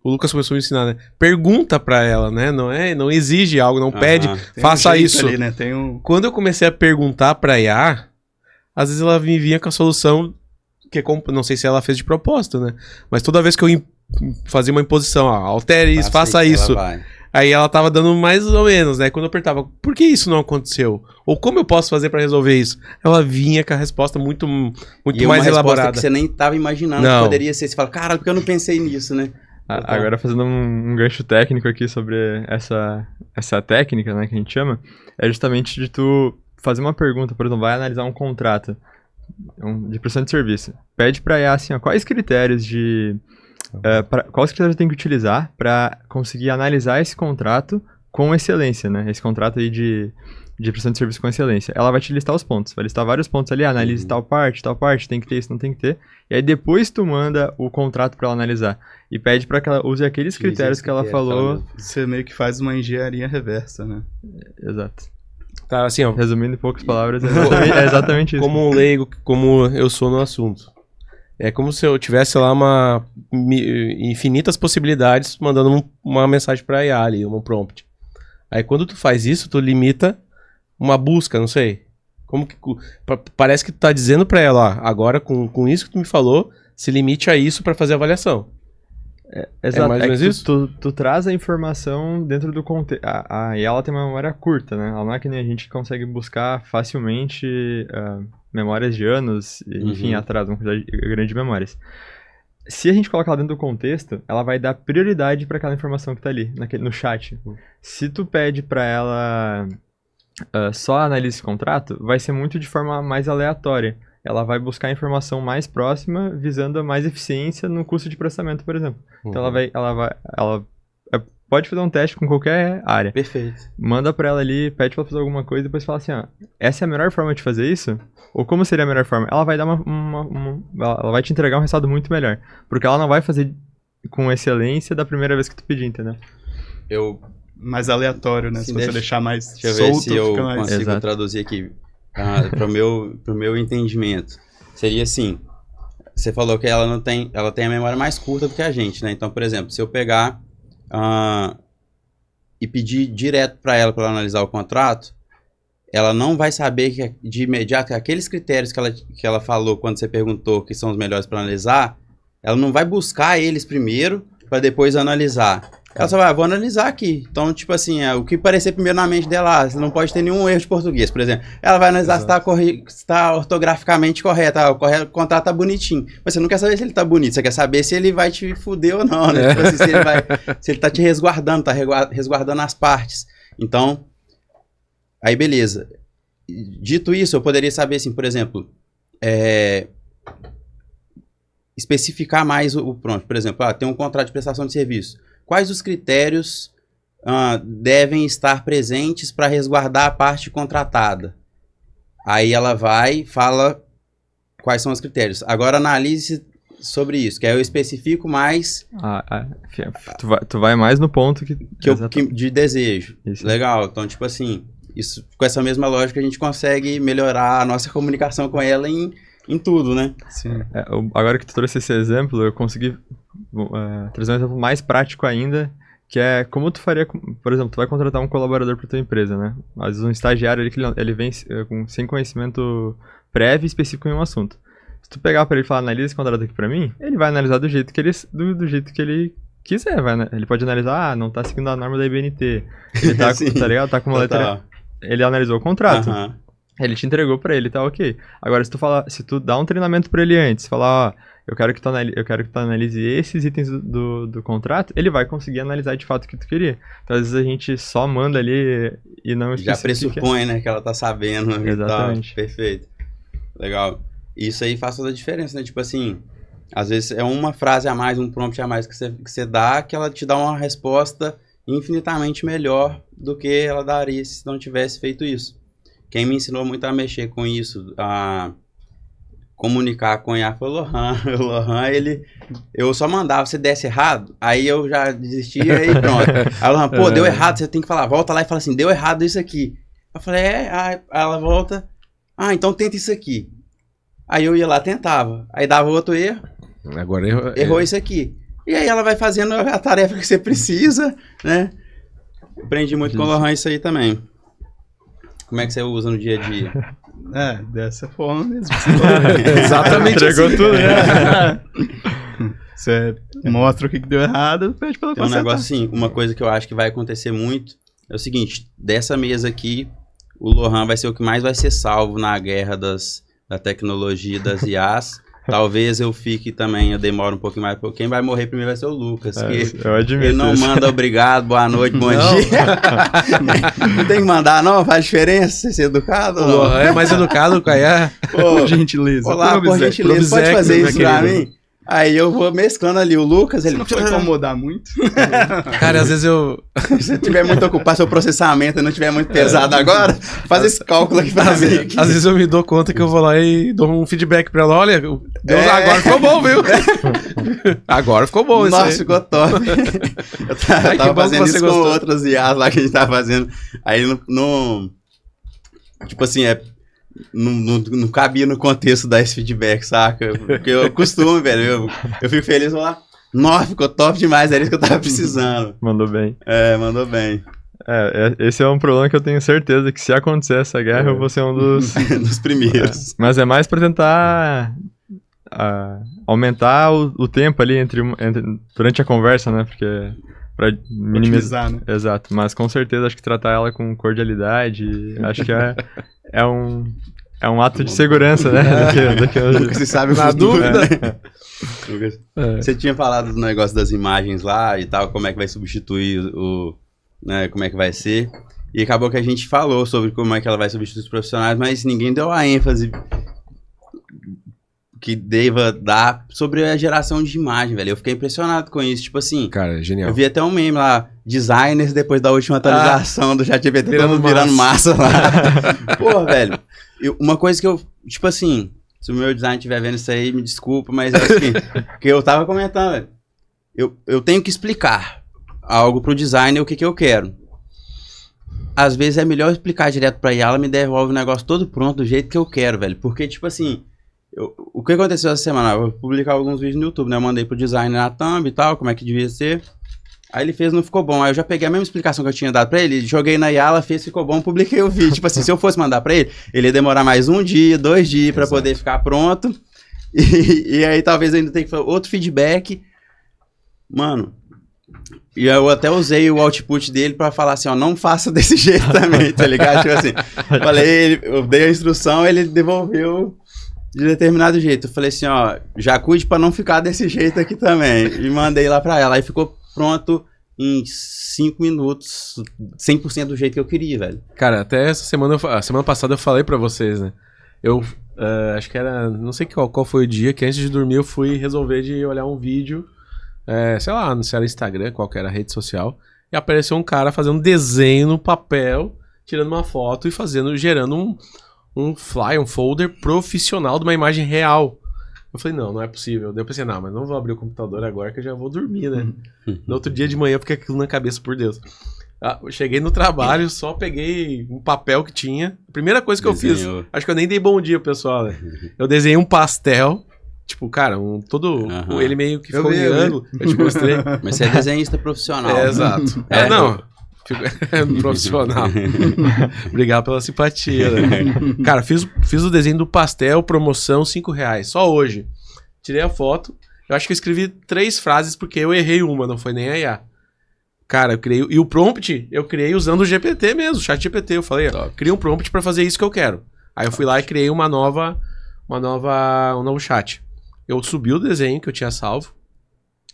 O Lucas começou a me ensinar, né? Pergunta pra ela, né? Não exige algo, não pede, Aham. Tem faça um jeito isso. ali, né? Tem um... Quando eu comecei a perguntar pra IA, às vezes ela me vinha com a solução que não sei se ela fez de propósito, né? Mas toda vez que eu fazia uma imposição, ó, altere isso, faça ela isso. vai. Aí ela tava dando mais ou menos, né? Quando eu apertava, por que isso não aconteceu? Ou como eu posso fazer pra resolver isso? Ela vinha com a resposta muito E uma mais resposta elaborada. que você nem tava imaginando Não. que poderia ser. Você fala, caralho, porque eu não pensei nisso, né? Agora fazendo um gancho técnico aqui sobre essa técnica, né, que a gente chama, é justamente de tu fazer uma pergunta, por exemplo, vai analisar um contrato de prestação de serviço. Pede pra IA assim, ó, quais critérios eu tenho que utilizar para conseguir analisar esse contrato com excelência, né? Esse contrato aí de prestação de serviço com excelência. Ela vai te listar os pontos, vai listar vários pontos ali, analise tal parte, tem que ter isso, não tem que ter. E aí depois tu manda o contrato para ela analisar e pede para que ela use aqueles critérios que ela falou. Você meio que faz uma engenharia reversa, né? Exato. Tá, assim, ó. Resumindo em poucas palavras, é exatamente isso. Como um leigo, como eu sou no assunto. É como se eu tivesse lá infinitas possibilidades mandando uma mensagem pra IA ali, um prompt. Aí quando tu faz isso, tu limita uma busca, não sei. Como que parece que tu tá dizendo pra ela, ó, agora com isso que tu me falou, se limite a isso pra fazer a avaliação. Exato. Mais ou menos isso? Tu traz a informação dentro do contexto. E ela tem uma memória curta, né? Ela não é que nem a gente que consegue buscar facilmente memórias de anos, enfim, atrás, uma quantidade grande de memórias. Se a gente colocar ela dentro do contexto, ela vai dar prioridade para aquela informação que tá ali, no chat. Se tu pede para ela só analise esse contrato, vai ser muito de forma mais aleatória. Ela vai buscar a informação mais próxima, visando a mais eficiência no custo de processamento, por exemplo. Então ela pode fazer um teste com qualquer área. Perfeito. Manda pra ela ali, pede pra ela fazer alguma coisa, depois fala assim, ó, essa é a melhor forma de fazer isso? Ou como seria a melhor forma? Ela vai dar ela vai te entregar um resultado muito melhor. Porque ela não vai fazer com excelência da primeira vez que tu pedir, entendeu? Mais aleatório, né? Se você deixar mais deixa eu solto, ver se eu fica mais... consigo Exato. traduzir aqui pro meu entendimento. Seria assim, você falou que ela tem a memória mais curta do que a gente, né? Então, por exemplo, se eu pegar e pedir direto para ela analisar o contrato, ela não vai saber que de imediato que aqueles critérios que ela falou quando você perguntou que são os melhores para analisar, ela não vai buscar eles primeiro para depois analisar. Ela só vai, vou analisar aqui. Então, tipo assim, o que parecer primeiro na mente dela, você não pode ter nenhum erro de português, por exemplo. Ela vai analisar se está ortograficamente correto, o contrato tá bonitinho. Mas você não quer saber se ele tá bonito, você quer saber se ele vai te fuder ou não, né? Tipo assim, se ele tá te resguardando, tá resguardando as partes. Então, aí beleza. Dito isso, eu poderia saber, assim, por exemplo, especificar mais o prompt. Por exemplo, tem um contrato de prestação de serviço. Quais os critérios devem estar presentes para resguardar a parte contratada? Aí ela vai e fala quais são os critérios. Agora analise sobre isso, que aí eu especifico mais... Tu vai mais no ponto que de desejo. Isso. Legal, então tipo assim, isso, com essa mesma lógica a gente consegue melhorar a nossa comunicação com ela em tudo, né? Sim. Agora que tu trouxe esse exemplo, eu consegui trazer um exemplo mais prático ainda, que é como tu faria, por exemplo, tu vai contratar um colaborador para tua empresa, né? Às vezes um estagiário ele vem sem conhecimento prévio e específico em um assunto. Se tu pegar para ele e falar, analisa esse contrato aqui para mim, ele vai analisar do jeito que ele quiser, ele pode analisar, não tá seguindo a norma da IBNT, ele tá, tá ligado? Tá com uma letra... Ele analisou o contrato. Ele te entregou pra ele, tá ok. Agora, se tu dá um treinamento pra ele antes, falar, ó, eu quero que tu analise esses itens do contrato, ele vai conseguir analisar de fato o que tu queria. Então, às vezes a gente só manda ali e não já pressupõe, né, que ela tá sabendo. Exatamente. Perfeito. Legal. Isso aí faz toda a diferença, né? Tipo assim, às vezes é uma frase a mais, um prompt a mais que você dá, que ela te dá uma resposta infinitamente melhor do que ela daria se não tivesse feito isso. Quem me ensinou muito a mexer com isso, a comunicar com o IA foi o Lohan. O Lohan, eu só mandava, se desse errado, aí eu já desistia e pronto. Aí o Lohan, deu errado, você tem que falar, volta lá e fala assim, deu errado isso aqui. Eu falei, aí ela volta, então tenta isso aqui. Aí eu ia lá, tentava, aí dava outro erro, agora errou isso aqui. E aí ela vai fazendo a tarefa que você precisa, né? Aprendi muito com o Lohan isso aí também. Como é que você usa no dia a dia? Dessa forma mesmo. Exatamente. Entregou assim. tudo, né? Você mostra o que deu errado, pede pra ela consertar. Tem um negócio assim, uma coisa que eu acho que vai acontecer muito é o seguinte, dessa mesa aqui, o Lohan vai ser o que mais vai ser salvo na guerra da tecnologia das IAs. Talvez eu fique também, eu demoro um pouquinho mais, porque quem vai morrer primeiro vai ser o Lucas. Eu admito ele não isso. manda obrigado, boa noite, bom dia. Não tem que mandar, não? Faz diferença ser educado? O Lohan é mais educado, o Caia. Por gentileza. Olá, por gentileza, pode fazer isso pra mim? Aí eu vou mesclando ali o Lucas, ele não vai incomodar muito. Cara, às vezes se você tiver muito ocupado, seu processamento não tiver muito pesado agora, faz esse cálculo aqui pra mim. Às vezes eu me dou conta que eu vou lá e dou um feedback pra ela. Olha, agora ficou bom, viu? Agora ficou bom. Nossa, ficou top. Eu tava fazendo isso com outras IAs lá que a gente tava fazendo. Aí tipo assim, não cabia no contexto dar esse feedback, saca? Porque eu costumo, velho, eu fico feliz de falar, nossa, ficou top demais, era isso que eu tava precisando. Mandou bem. Mandou bem. Esse é um problema que eu tenho certeza que se acontecer essa guerra, eu vou ser um dos... dos primeiros. Mas é mais pra tentar aumentar o tempo ali durante a conversa, né? Porque... Pra minimizar, né? Exato, mas com certeza acho que tratar ela com cordialidade, acho que é um ato de segurança, né? Nunca se sabe na dúvida. Você tinha falado do negócio das imagens lá e tal, como é que vai substituir né, como é que vai ser. E acabou que a gente falou sobre como é que ela vai substituir os profissionais, mas ninguém deu a ênfase que deva dar sobre a geração de imagem, velho. Eu fiquei impressionado com isso. Tipo assim... Cara, genial. Eu vi até um meme lá, designers depois da última atualização do ChatGPT, virando massa lá. Pô, velho. Uma coisa que eu... Tipo assim, se o meu design estiver vendo isso aí, me desculpa, mas é assim, que eu tava comentando, velho. Eu tenho que explicar algo pro designer o que eu quero. Às vezes é melhor explicar direto pra IA, ela me devolve o negócio todo pronto, do jeito que eu quero, velho. Porque, tipo assim... O que aconteceu essa semana? Eu vou publicar alguns vídeos no YouTube, né? Eu mandei pro designer na thumb e tal, como é que devia ser. Aí ele fez, não ficou bom. Aí eu já peguei a mesma explicação que eu tinha dado pra ele, joguei na IA, ela fez, ficou bom, publiquei o vídeo. Tipo assim, se eu fosse mandar pra ele, ele ia demorar mais 1 dia, 2 dias pra poder ficar pronto. E aí talvez eu ainda tenha que fazer outro feedback. Mano, e eu até usei o output dele pra falar assim, ó, não faça desse jeito também, tá ligado? Tipo assim, eu dei a instrução, ele devolveu... de determinado jeito. Eu falei assim, ó, já cuide pra não ficar desse jeito aqui também. E mandei lá pra ela. Aí ficou pronto em 5 minutos, 100% do jeito que eu queria, velho. Cara, até essa semana, a semana passada eu falei pra vocês, né? Eu acho que era, não sei qual foi o dia, que antes de dormir eu fui resolver de olhar um vídeo, sei lá, não sei se era Instagram, qual que era a rede social, e apareceu um cara fazendo um desenho no papel, tirando uma foto e gerando um folder profissional de uma imagem real. Eu falei, não é possível. Daí eu pensei, não, mas não vou abrir o computador agora que eu já vou dormir, né? No outro dia de manhã, porque aquilo na cabeça, por Deus. Eu cheguei no trabalho, só peguei um papel que tinha. A primeira coisa que eu fiz, acho que eu nem dei bom dia, pessoal, né? Eu desenhei um pastel, tipo, cara, ele meio que ficou em ângulo, eu te mostrei. Mas você é desenhista profissional. Exato. Profissional. Obrigado pela simpatia, né? Cara, fiz o desenho do pastel, promoção, R$5. Só hoje. Tirei a foto. Eu acho que eu escrevi 3 frases porque eu errei uma, não foi nem a IA. Cara, eu criei... E o prompt, eu criei usando o GPT mesmo, o chat GPT. Eu falei, cria um prompt pra fazer isso que eu quero. Aí eu fui lá e criei um novo chat. Eu subi o desenho que eu tinha salvo.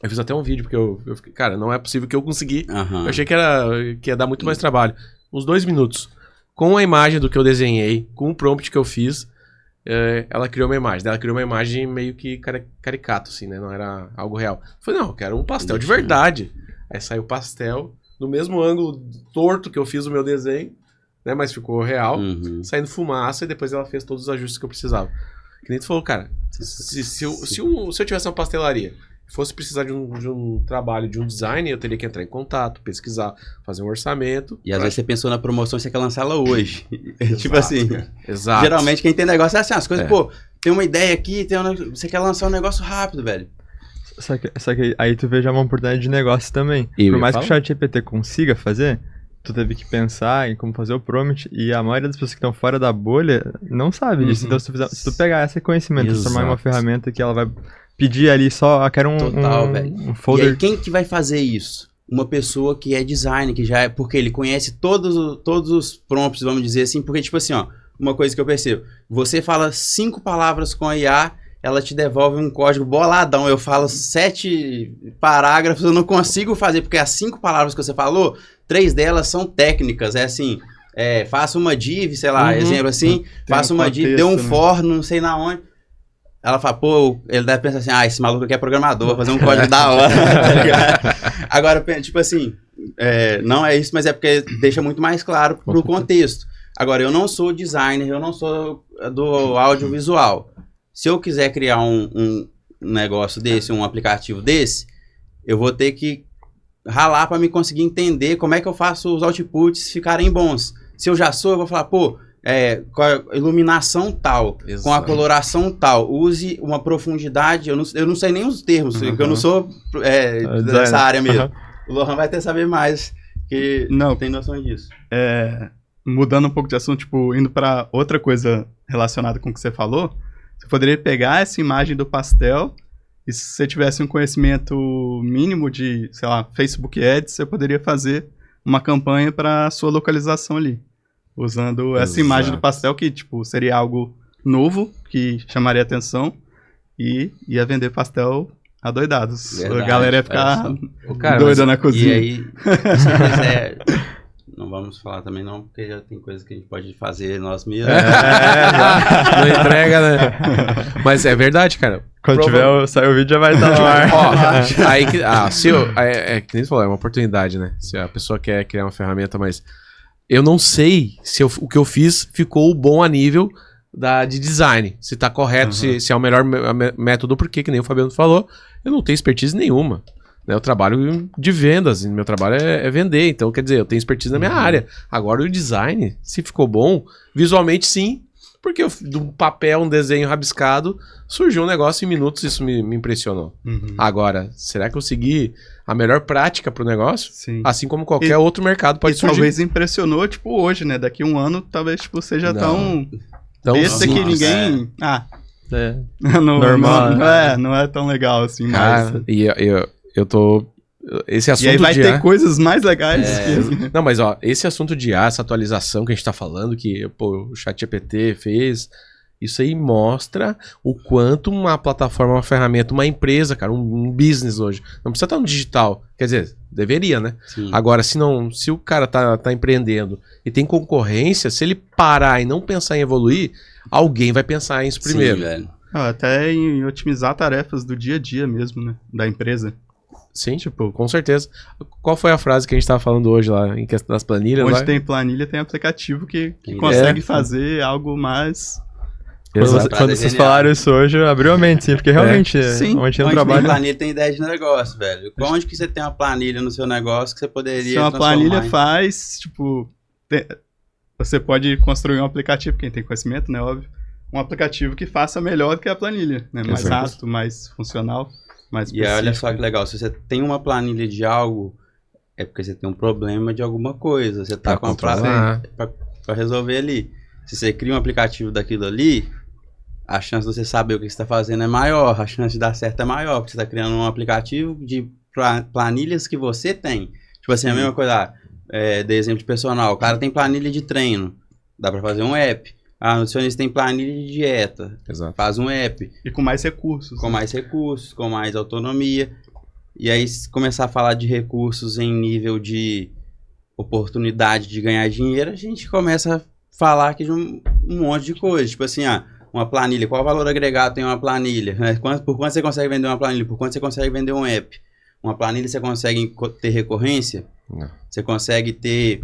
Eu fiz até um vídeo, porque eu fiquei, cara, não é possível que eu consegui. Eu achei que ia dar muito mais trabalho. Uns 2 minutos. Com a imagem do que eu desenhei, com o prompt que eu fiz, ela criou uma imagem. Ela criou uma imagem meio que caricato, assim, né? Não era algo real. Eu falei, não, eu quero um pastel de verdade. Aí saiu o pastel, no mesmo ângulo torto que eu fiz o meu desenho, né? Mas ficou real, saindo fumaça, e depois ela fez todos os ajustes que eu precisava. Que nem tu falou, cara, se eu tivesse uma pastelaria, fosse precisar de um trabalho, de um design, eu teria que entrar em contato, pesquisar, fazer um orçamento. E às vezes você pensou na promoção e você quer lançar ela hoje. Tipo assim. Exato. Geralmente quem tem negócio é assim, as coisas, pô, tem uma ideia aqui, você quer lançar um negócio rápido, velho. Só que aí tu vê já uma oportunidade de negócio também. Por mais que o ChatGPT consiga fazer, tu teve que pensar em como fazer o prompt, e a maioria das pessoas que estão fora da bolha não sabe disso. Então se tu pegar esse conhecimento e transformar em uma ferramenta que ela vai pedir ali só, quero um folder. E aí quem que vai fazer isso? Uma pessoa que é designer, que já é, porque ele conhece todos os prompts, vamos dizer assim, porque tipo assim, ó, uma coisa que eu percebo, você fala 5 palavras com a IA, ela te devolve um código boladão. Eu falo 7 parágrafos, eu não consigo fazer, porque as 5 palavras que você falou, 3 delas são técnicas. É assim, faça uma div, sei lá, exemplo assim, faça uma div, dê um for, não sei na onde. Ela fala, pô, ele deve pensar assim, esse maluco aqui é programador, vai fazer um código da hora, tá ligado? Agora, tipo assim, não é isso, mas é porque deixa muito mais claro pro contexto. Agora, eu não sou designer, eu não sou do audiovisual. Se eu quiser criar um negócio desse, um aplicativo desse, eu vou ter que ralar para me conseguir entender como é que eu faço os outputs ficarem bons. Se eu já sou, eu vou falar, pô, com a iluminação tal, Exato. com a coloração tal, use uma profundidade, eu não sei nem os termos, porque eu não sou dessa área mesmo. O Lohan vai até saber mais, que não tem noção disso. Mudando um pouco de assunto, tipo, indo para outra coisa relacionada com o que você falou, você poderia pegar essa imagem do pastel e se você tivesse um conhecimento mínimo de, sei lá, Facebook Ads, você poderia fazer uma campanha para sua localização ali, usando essa imagem do pastel que, tipo, seria algo novo, que chamaria atenção e ia vender pastel adoidados. Verdade, a galera ia ficar doida na cozinha. E aí, se quiser... Não vamos falar também não, porque já tem coisas que a gente pode fazer nós mesmos. Não entrega, né? Mas é verdade, cara. Quando sair o vídeo já vai estar no ar. Ó, aí que... que nem você falou, é uma oportunidade, né? Se a pessoa quer criar uma ferramenta, mas... Eu não sei se o que eu fiz ficou bom a nível de design. Se tá correto, se é o melhor método, porque, que nem o Fabiano falou, eu não tenho expertise nenhuma. Eu trabalho de vendas, meu trabalho é vender, então quer dizer, eu tenho expertise na minha área. Agora o design, se ficou bom, visualmente sim, porque do papel, um desenho rabiscado, surgiu um negócio em minutos, isso me impressionou. Agora, será que eu segui a melhor prática pro negócio? Sim. Assim como qualquer outro mercado pode surgir. Talvez impressionou, tipo, hoje, né? Daqui um ano, talvez, tipo, seja tão besta que ninguém... Normal. Não é tão legal assim, mas... Cara, eu tô... Esse assunto e aí vai de ter coisas mais legais que... Não, mas ó, esse assunto de essa atualização que a gente tá falando, que o ChatGPT fez, isso aí mostra o quanto uma plataforma, uma ferramenta, uma empresa, cara, um business hoje, não precisa estar no digital, quer dizer, deveria, né? Sim. Agora, se o cara tá empreendendo e tem concorrência, se ele parar e não pensar em evoluir, alguém vai pensar nisso primeiro. Sim, velho. Até em otimizar tarefas do dia a dia mesmo, né? Da empresa. Sim, tipo, com certeza. Qual foi a frase que a gente tava falando hoje lá, em questão das planilhas? Onde lá? tem planilha, tem aplicativo que consegue fazer algo mais... Quando vocês falaram isso hoje, abriu a mente, sim, porque realmente, onde tem um trabalho... Tem planilha, tem ideia de negócio, velho. Onde que você tem uma planilha no seu negócio que você poderia Se uma planilha faz, tipo... Você pode construir um aplicativo, quem tem conhecimento, né, óbvio. Um aplicativo que faça melhor do que a planilha, né? Mais rápido, mais funcional, mais específico. E olha só que legal, se você tem uma planilha de algo, é porque você tem um problema de alguma coisa. Você tá com uma planilha pra resolver ali. Se você cria um aplicativo daquilo ali, a chance de você saber o que você está fazendo é maior, a chance de dar certo é maior, porque você está criando um aplicativo de planilhas que você tem. Tipo assim, a mesma coisa, de exemplo de personal, o cara tem planilha de treino, dá para fazer um app. A nutricionista tem planilha de dieta, faz um app. E com mais recursos. Com mais recursos, com mais autonomia. E aí, se começar a falar de recursos em nível de oportunidade de ganhar dinheiro, a gente começa a falar aqui de um monte de coisa. Tipo assim, uma planilha, qual valor agregado tem uma planilha? Por quanto você consegue vender uma planilha? Por quanto você consegue vender um app? Uma planilha você consegue ter recorrência? Não. Você consegue ter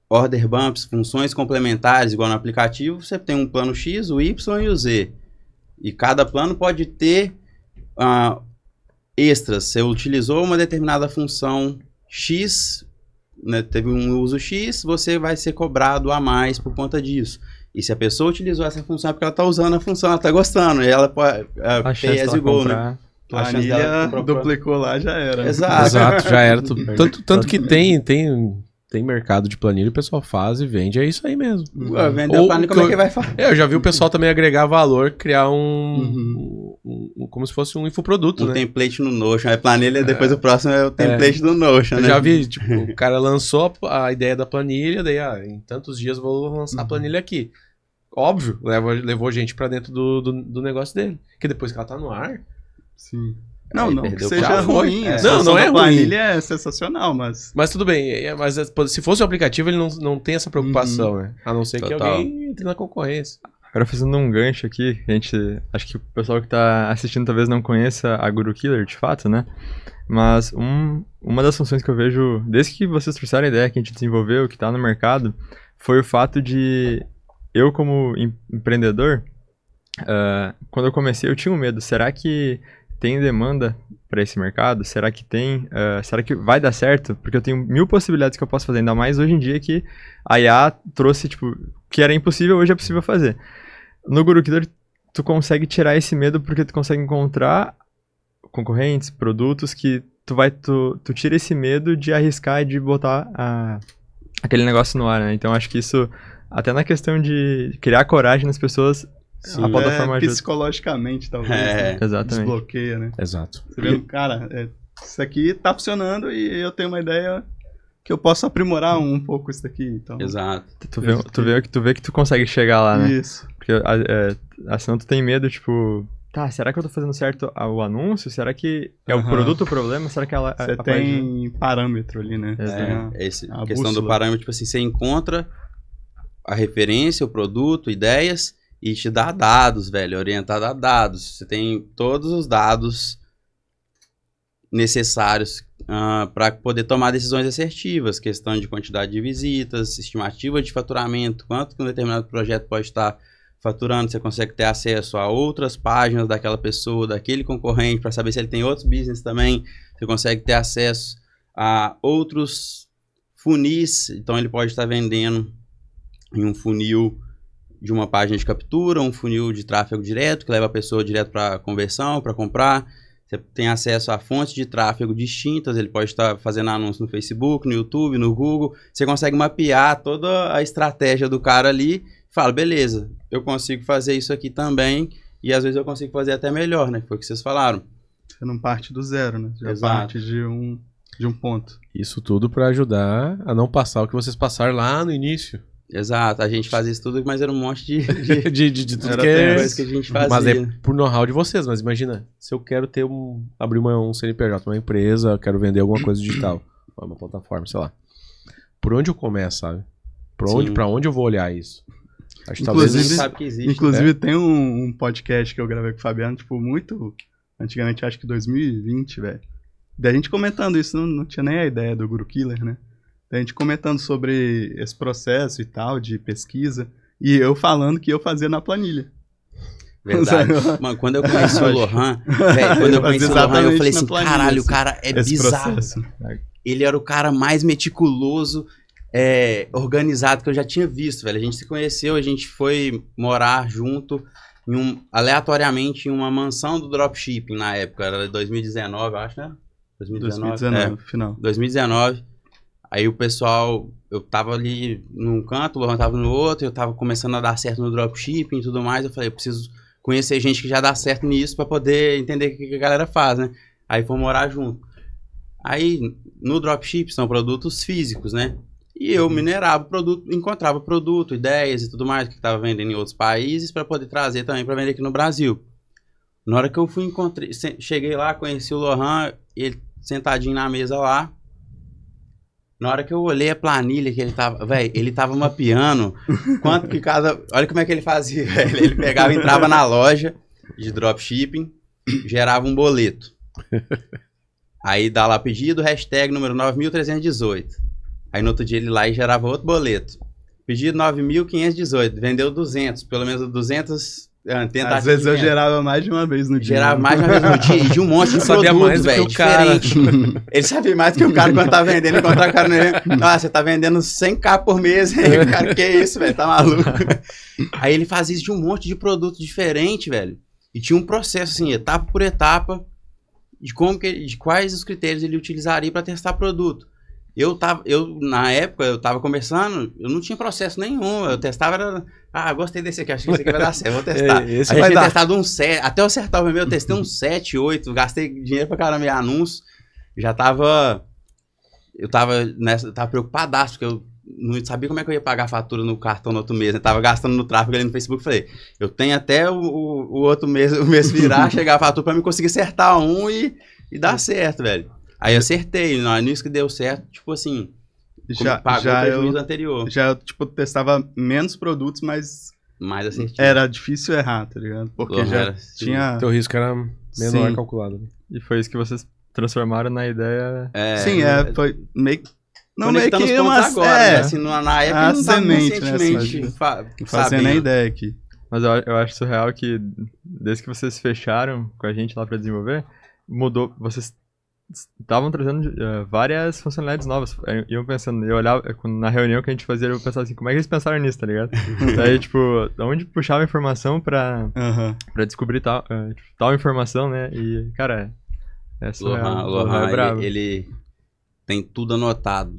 order bumps, funções complementares, igual no aplicativo, você tem um plano X, o Y e o Z. E cada plano pode ter extras. Você utilizou uma determinada função X, né, teve um uso X, você vai ser cobrado a mais por conta disso. E se a pessoa utilizou essa função é porque ela está usando a função, ela está gostando. E ela pode pay as you go, né? Planilha duplicou lá, já era. Exato, já era. Tanto que tem mercado de planilha, o pessoal faz e vende, é isso aí mesmo. Vender a planilha, como é que vai fazer? Eu já vi o pessoal também agregar valor, criar como se fosse um infoproduto, né? Template no Notion, a planilha, depois o próximo é o template do Notion, né? Eu já vi, tipo, o cara lançou a ideia da planilha, daí, em tantos dias vou lançar a planilha aqui. Óbvio, levou gente pra dentro do negócio dele. Que depois que ela tá no ar... Sim. Não que seja ruim. Não é ruim. A planilha é sensacional, mas... Mas tudo bem. Mas se fosse um aplicativo, ele não tem essa preocupação, né? A não ser que alguém entre na concorrência. Agora fazendo um gancho aqui, acho que o pessoal que tá assistindo talvez não conheça a Guru Killer, de fato, né? Mas uma das funções que eu vejo, desde que vocês trouxeram a ideia que a gente desenvolveu, que tá no mercado, foi o fato de eu como empreendedor, quando eu comecei eu tinha um medo, será que tem demanda para esse mercado? Será que tem? Será que vai dar certo? Porque eu tenho 1000 possibilidades que eu posso fazer, ainda mais hoje em dia que a IA trouxe, tipo, que era impossível, hoje é possível fazer. No Guru Killer, tu consegue tirar esse medo porque tu consegue encontrar concorrentes, produtos que tu tira esse medo de arriscar e de botar aquele negócio no ar, né? Então acho que isso, até na questão de criar coragem nas pessoas, Sim, a plataforma ajuda. Psicologicamente, talvez. Né? Exatamente. Desbloqueia, né? Exato. Você vê, cara, isso aqui tá funcionando e eu tenho uma ideia que eu posso aprimorar um pouco isso daqui. Então, Exato. Tu vê que tu consegue chegar lá, né? Isso. Porque senão tu tem medo, tipo... Tá, será que eu tô fazendo certo o anúncio? Será que é o produto o problema? Será que ela... Você tem parâmetro ali, né? A questão do parâmetro, tipo assim, você encontra a referência, o produto, ideias... E te dá dados, velho, orientado a dados. Você tem todos os dados necessários para poder tomar decisões assertivas. Questão de quantidade de visitas, estimativa de faturamento, quanto que um determinado projeto pode estar faturando. Você consegue ter acesso a outras páginas daquela pessoa, daquele concorrente, para saber se ele tem outros business também. Você consegue ter acesso a outros funis. Então, ele pode estar vendendo em um funil de uma página de captura, um funil de tráfego direto, que leva a pessoa direto para conversão, para comprar. Você tem acesso a fontes de tráfego distintas, ele pode estar fazendo anúncio no Facebook, no YouTube, no Google. Você consegue mapear toda a estratégia do cara ali e fala, beleza, eu consigo fazer isso aqui também e às vezes eu consigo fazer até melhor, né? Foi o que vocês falaram. Você não parte do zero, né? Já Exato. parte de um ponto. Isso tudo para ajudar a não passar o que vocês passaram lá no início. Exato, a gente fazia isso tudo, mas era um monte de tudo que coisa que a gente fazia. Mas é por know-how de vocês, mas imagina, se eu quero abrir um CNPJ, uma empresa, eu quero vender alguma coisa digital, uma plataforma, sei lá. Por onde eu começo, sabe? Pra onde eu vou olhar isso? Acho que talvez nem sabe que existe. Inclusive tem um podcast que eu gravei com o Fabiano, tipo, muito antigamente, acho que 2020, velho. Da gente comentando isso, não tinha nem a ideia do Guru Killer, né? A gente comentando sobre esse processo e tal, de pesquisa, e eu falando que eu fazia na planilha. Verdade. Mano, quando eu conheci o Lohan, eu falei assim, caralho, o cara é bizarro. Processo. Ele era o cara mais meticuloso, organizado que eu já tinha visto, velho. A gente se conheceu, a gente foi morar junto, aleatoriamente, em uma mansão do dropshipping na época, era 2019, eu acho, né? 2019, final. 2019. Aí o pessoal, eu tava ali num canto, o Lohan tava no outro, eu tava começando a dar certo no dropshipping e tudo mais, eu falei, eu preciso conhecer gente que já dá certo nisso pra poder entender o que a galera faz, né? Aí fomos morar junto. Aí, no dropshipping são produtos físicos, né? E eu minerava produto, encontrava produto, ideias e tudo mais que tava vendendo em outros países pra poder trazer também pra vender aqui no Brasil. Na hora que eu cheguei lá, conheci o Lohan, ele sentadinho na mesa lá. Na hora que eu olhei a planilha que ele tava... Velho, ele tava mapeando quanto que cada... Olha como é que ele fazia, velho. Ele pegava, entrava na loja de dropshipping, gerava um boleto. Aí dá lá pedido, hashtag número 9.318. Aí no outro dia ele lá e gerava outro boleto. Pedido 9.518, vendeu 200, pelo menos 200... Às vezes eu gerava mais de uma vez no dia. Gerava mais de uma vez no dia e de um monte de produto, velho, diferente. Ele sabia mais do que o cara quando tá vendendo. Encontrar o cara no... Ah, você tá vendendo 100k por mês, hein? O cara, que isso, velho? Tá maluco? Aí ele fazia isso de um monte de produto diferente, velho. E tinha um processo, assim, etapa por etapa, de quais os critérios ele utilizaria para testar produto. Na época, eu tava conversando, eu não tinha processo nenhum. Eu testava, gostei desse aqui, acho que esse aqui vai dar certo, vou testar. Aí eu tinha testado um 7, até eu acertar o meu, eu testei um 7, 8, gastei dinheiro pra caramba em anúncio. Eu tava preocupadaço, porque eu não sabia como é que eu ia pagar a fatura no cartão no outro mês, né? Tava gastando no tráfego ali no Facebook, falei, eu tenho até o outro mês, o mês virar, chegar a fatura pra mim conseguir acertar um e dar certo, velho. Aí eu acertei, nisso que deu certo, tipo assim, pagou o prejuízo anterior. Já, tipo, testava menos produtos, mas mais assertivo. Era difícil errar, tá ligado? Porque tinha... Teu risco era menor calculado. E foi isso que vocês transformaram na ideia... foi meio... Não meio que, mas... Agora, né? Assim, na época não tava conscientemente, né? Não fazia nem ideia aqui. Mas eu acho surreal que desde que vocês fecharam com a gente lá pra desenvolver, mudou. Vocês estavam trazendo várias funcionalidades novas. Iam pensando, eu olhava na reunião que a gente fazia, eu pensava assim, como é que eles pensaram nisso, tá ligado? Daí, tipo, de onde puxava informação pra descobrir tal informação, né? E, cara, é surreal. Lohan é bravo. ele tem tudo anotado,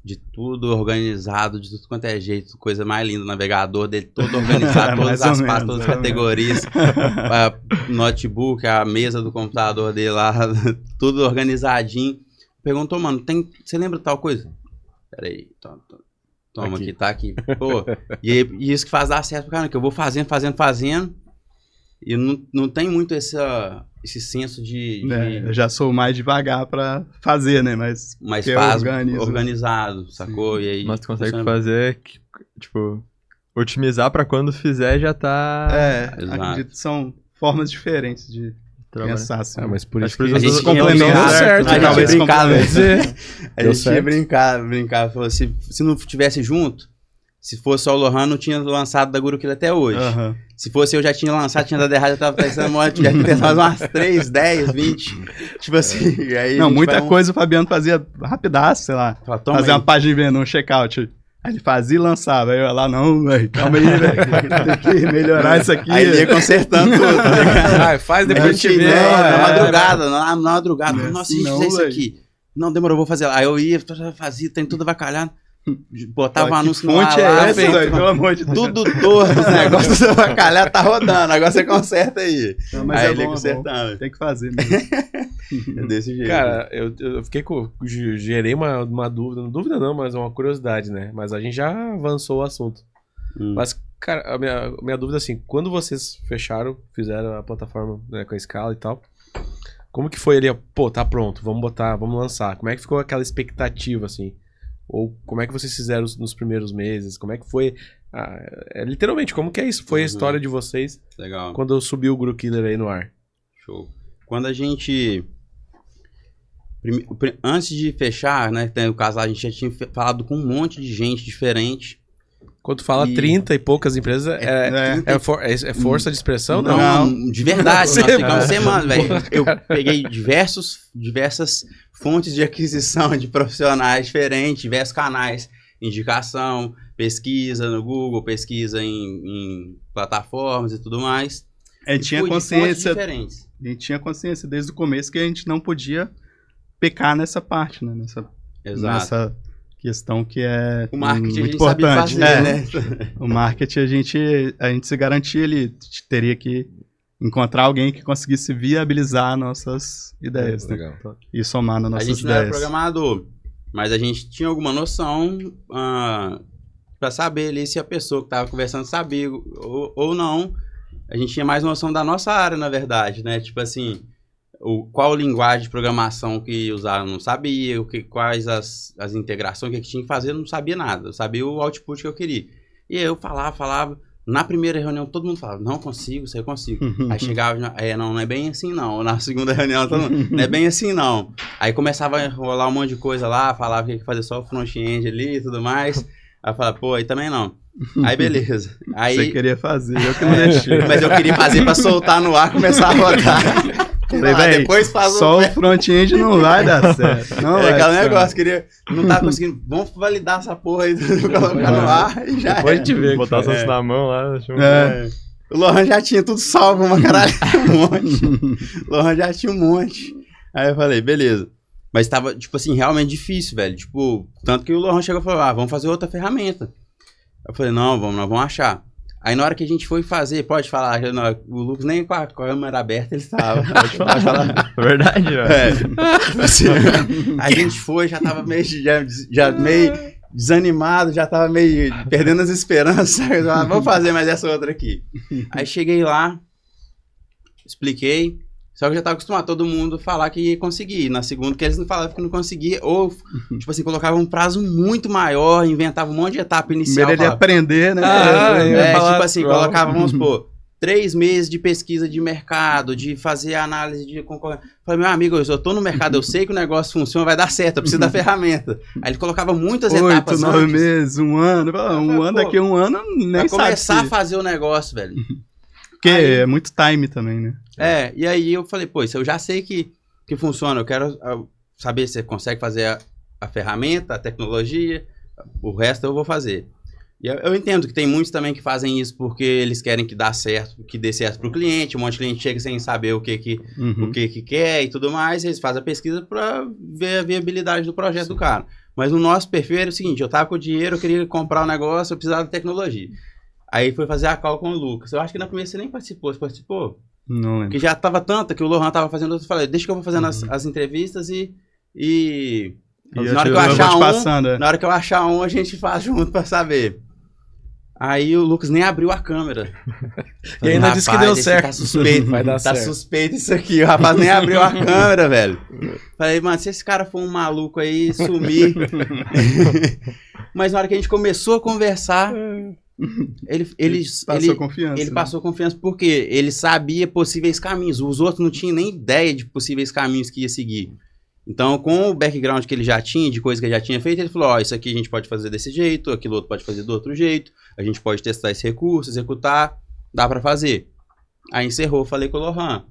de tudo organizado, de tudo quanto é jeito, coisa mais linda, o navegador dele todo organizado, todas as pastas, todas as categorias, notebook, a mesa do computador dele lá, tudo organizadinho. Perguntou, mano, você lembra de tal coisa? Peraí, toma aqui, tá aqui. Pô, e isso que faz dar certo, cara, que eu vou fazendo, e não tem muito esse senso de... Eu já sou mais devagar pra fazer, né? Mas faz organizado, sacou? E aí, mas tu consegue fazer, tipo, otimizar pra quando fizer já tá... acredito que são formas diferentes de pensar, assim. Mas por isso que a gente complementa certo. A gente brincava, falou, se não tivesse junto, se fosse só o Lohan, não tinha lançado da Guru Killer até hoje. Se fosse eu, já tinha lançado, tinha dado errado, eu tava pensando, já tinha pensado umas 3, 10, 20. Tipo assim, aí não, muita coisa o Fabiano fazia rapidaço, sei lá. Fazer uma página de venda, um checkout. Aí ele fazia e lançava. Aí eu ia lá, não, velho, calma aí, velho. Tem que melhorar isso aqui. Aí ele ia consertando tudo. Faz, depois a gente vê. Na madrugada. Nossa, a gente fez isso aqui. Não, demorou, vou fazer lá. Aí eu ia, fazia, tem tudo avacalhado. Botava um anúncio no ar lá, pelo amor de Deus. Tudo torto, os negócios do avacalhado tá rodando, agora você conserta aí. Não, mas aí ele consertando. Tem que fazer mesmo. É desse jeito. Cara, eu fiquei gerei uma dúvida não, mas uma curiosidade, né? Mas a gente já avançou o assunto. Mas, cara, a minha dúvida é assim, quando vocês fizeram a plataforma, né, com a escala e tal, como que foi ali, pô, tá pronto, vamos lançar. Como é que ficou aquela expectativa, assim? Ou como é que vocês fizeram nos primeiros meses? Como é que foi? Literalmente, como que é isso? Foi a história de vocês quando subiu o Guru Killer aí no ar? Show. Quando a gente... Antes de fechar, né? Tem o caso lá, a gente já tinha falado com um monte de gente diferente. Quando tu fala 30 e poucas empresas, é força de expressão? Não, de verdade. Nós ficamos semanas, velho. Eu peguei diversas fontes de aquisição de profissionais diferentes, diversos canais, indicação, pesquisa no Google, pesquisa em plataformas e tudo mais. A gente tinha consciência desde o começo que a gente não podia pecar nessa parte, né? Nessa questão que é o marketing muito importante. O marketing a gente se garantia, ele teria que encontrar alguém que conseguisse viabilizar nossas ideias, né? Legal. E somar nas nossas ideias. A gente não era programador, mas a gente tinha alguma noção para saber ali se a pessoa que estava conversando sabia ou não. A gente tinha mais noção da nossa área, na verdade, né? Tipo assim, qual linguagem de programação que usar, não sabia, quais as integrações, o que tinha que fazer, não sabia nada. Eu sabia o output que eu queria. E eu falava. Na primeira reunião, todo mundo falava, não consigo, isso aí eu consigo. Aí chegava, não é bem assim não. Na segunda reunião, todo mundo, não é bem assim não. Aí começava a rolar um monte de coisa lá, falava que tinha que fazer só o front-end ali e tudo mais. Aí eu falava, pô, aí também não. Aí beleza. Aí, você queria fazer, eu que não deixei. Mas eu queria fazer pra soltar no ar, começar a rodar. Depois faz só o front-end não vai dar certo. Não é aquele negócio, não tava conseguindo. Vamos validar essa porra aí, colocar no ar e já depois de ver. Botar só na mão lá. O Lohan já tinha tudo salvo, uma caralho, um monte. O Lohan já tinha um monte. Aí eu falei, beleza. Mas tava, tipo assim, realmente difícil, velho. Tipo, tanto que o Lohan chegou e falou, vamos fazer outra ferramenta. Eu falei, nós vamos achar. Aí na hora que a gente foi fazer, pode falar, o Lucas nem com a câmera aberta ele estava. Pode falar. Verdade, velho. Tipo assim, a gente foi, já tava meio, já meio desanimado, já tava meio perdendo as esperanças. Vamos fazer mais essa outra aqui. Aí cheguei lá, expliquei. Só que eu já tava acostumado todo mundo falar que ia conseguir. Na segunda, que eles não falavam que não conseguia. Ou, tipo assim, colocavam um prazo muito maior, inventavam um monte de etapa inicial. Primeiro ele ia aprender, né? Tipo assim, colocavam, vamos supor, 3 meses de pesquisa de mercado, de fazer análise de concorrência. Falei, meu amigo, eu tô no mercado, eu sei que o negócio funciona, vai dar certo, eu preciso da ferramenta. Aí ele colocava muitas etapas 8, 9 antes. meses, um ano. Daqui a um ano nem Vai sabe. começar a fazer o negócio, velho. Porque aí, é muito time também, né? e aí eu falei, pô, isso eu já sei que funciona, eu quero saber se você consegue fazer a ferramenta, a tecnologia, o resto eu vou fazer. E eu entendo que tem muitos também que fazem isso porque eles querem que dê certo pro cliente, um monte de cliente chega sem saber o que quer e tudo mais, e eles fazem a pesquisa para ver a viabilidade do projeto do cara. Mas no nosso perfil era o seguinte, eu tava com o dinheiro, eu queria comprar um negócio, eu precisava de tecnologia. Aí foi fazer a call com o Lucas. Eu acho que no começo você nem participou, você participou? Não lembro. Porque já tava tanta que o Lohan tava fazendo, eu falei, deixa que eu vou fazendo as entrevistas e na hora que eu achar na hora que eu achar a gente faz junto pra saber. Aí o Lucas nem abriu a câmera. E ainda disse que deu certo. Tá suspeito, vai dar certo. Suspeito isso aqui. O rapaz nem abriu a câmera, velho. Falei, mano, se esse cara for um maluco aí, sumir. Mas na hora que a gente começou a conversar, ele passou confiança porque ele sabia possíveis caminhos. Os outros não tinham nem ideia de possíveis caminhos que ia seguir. Então, com o background que ele já tinha, de coisa que ele já tinha feito, ele falou, ó, isso aqui a gente pode fazer desse jeito, aquilo outro pode fazer do outro jeito, a gente pode testar esse recurso, executar, dá pra fazer. Aí encerrou, falei com o Lohan.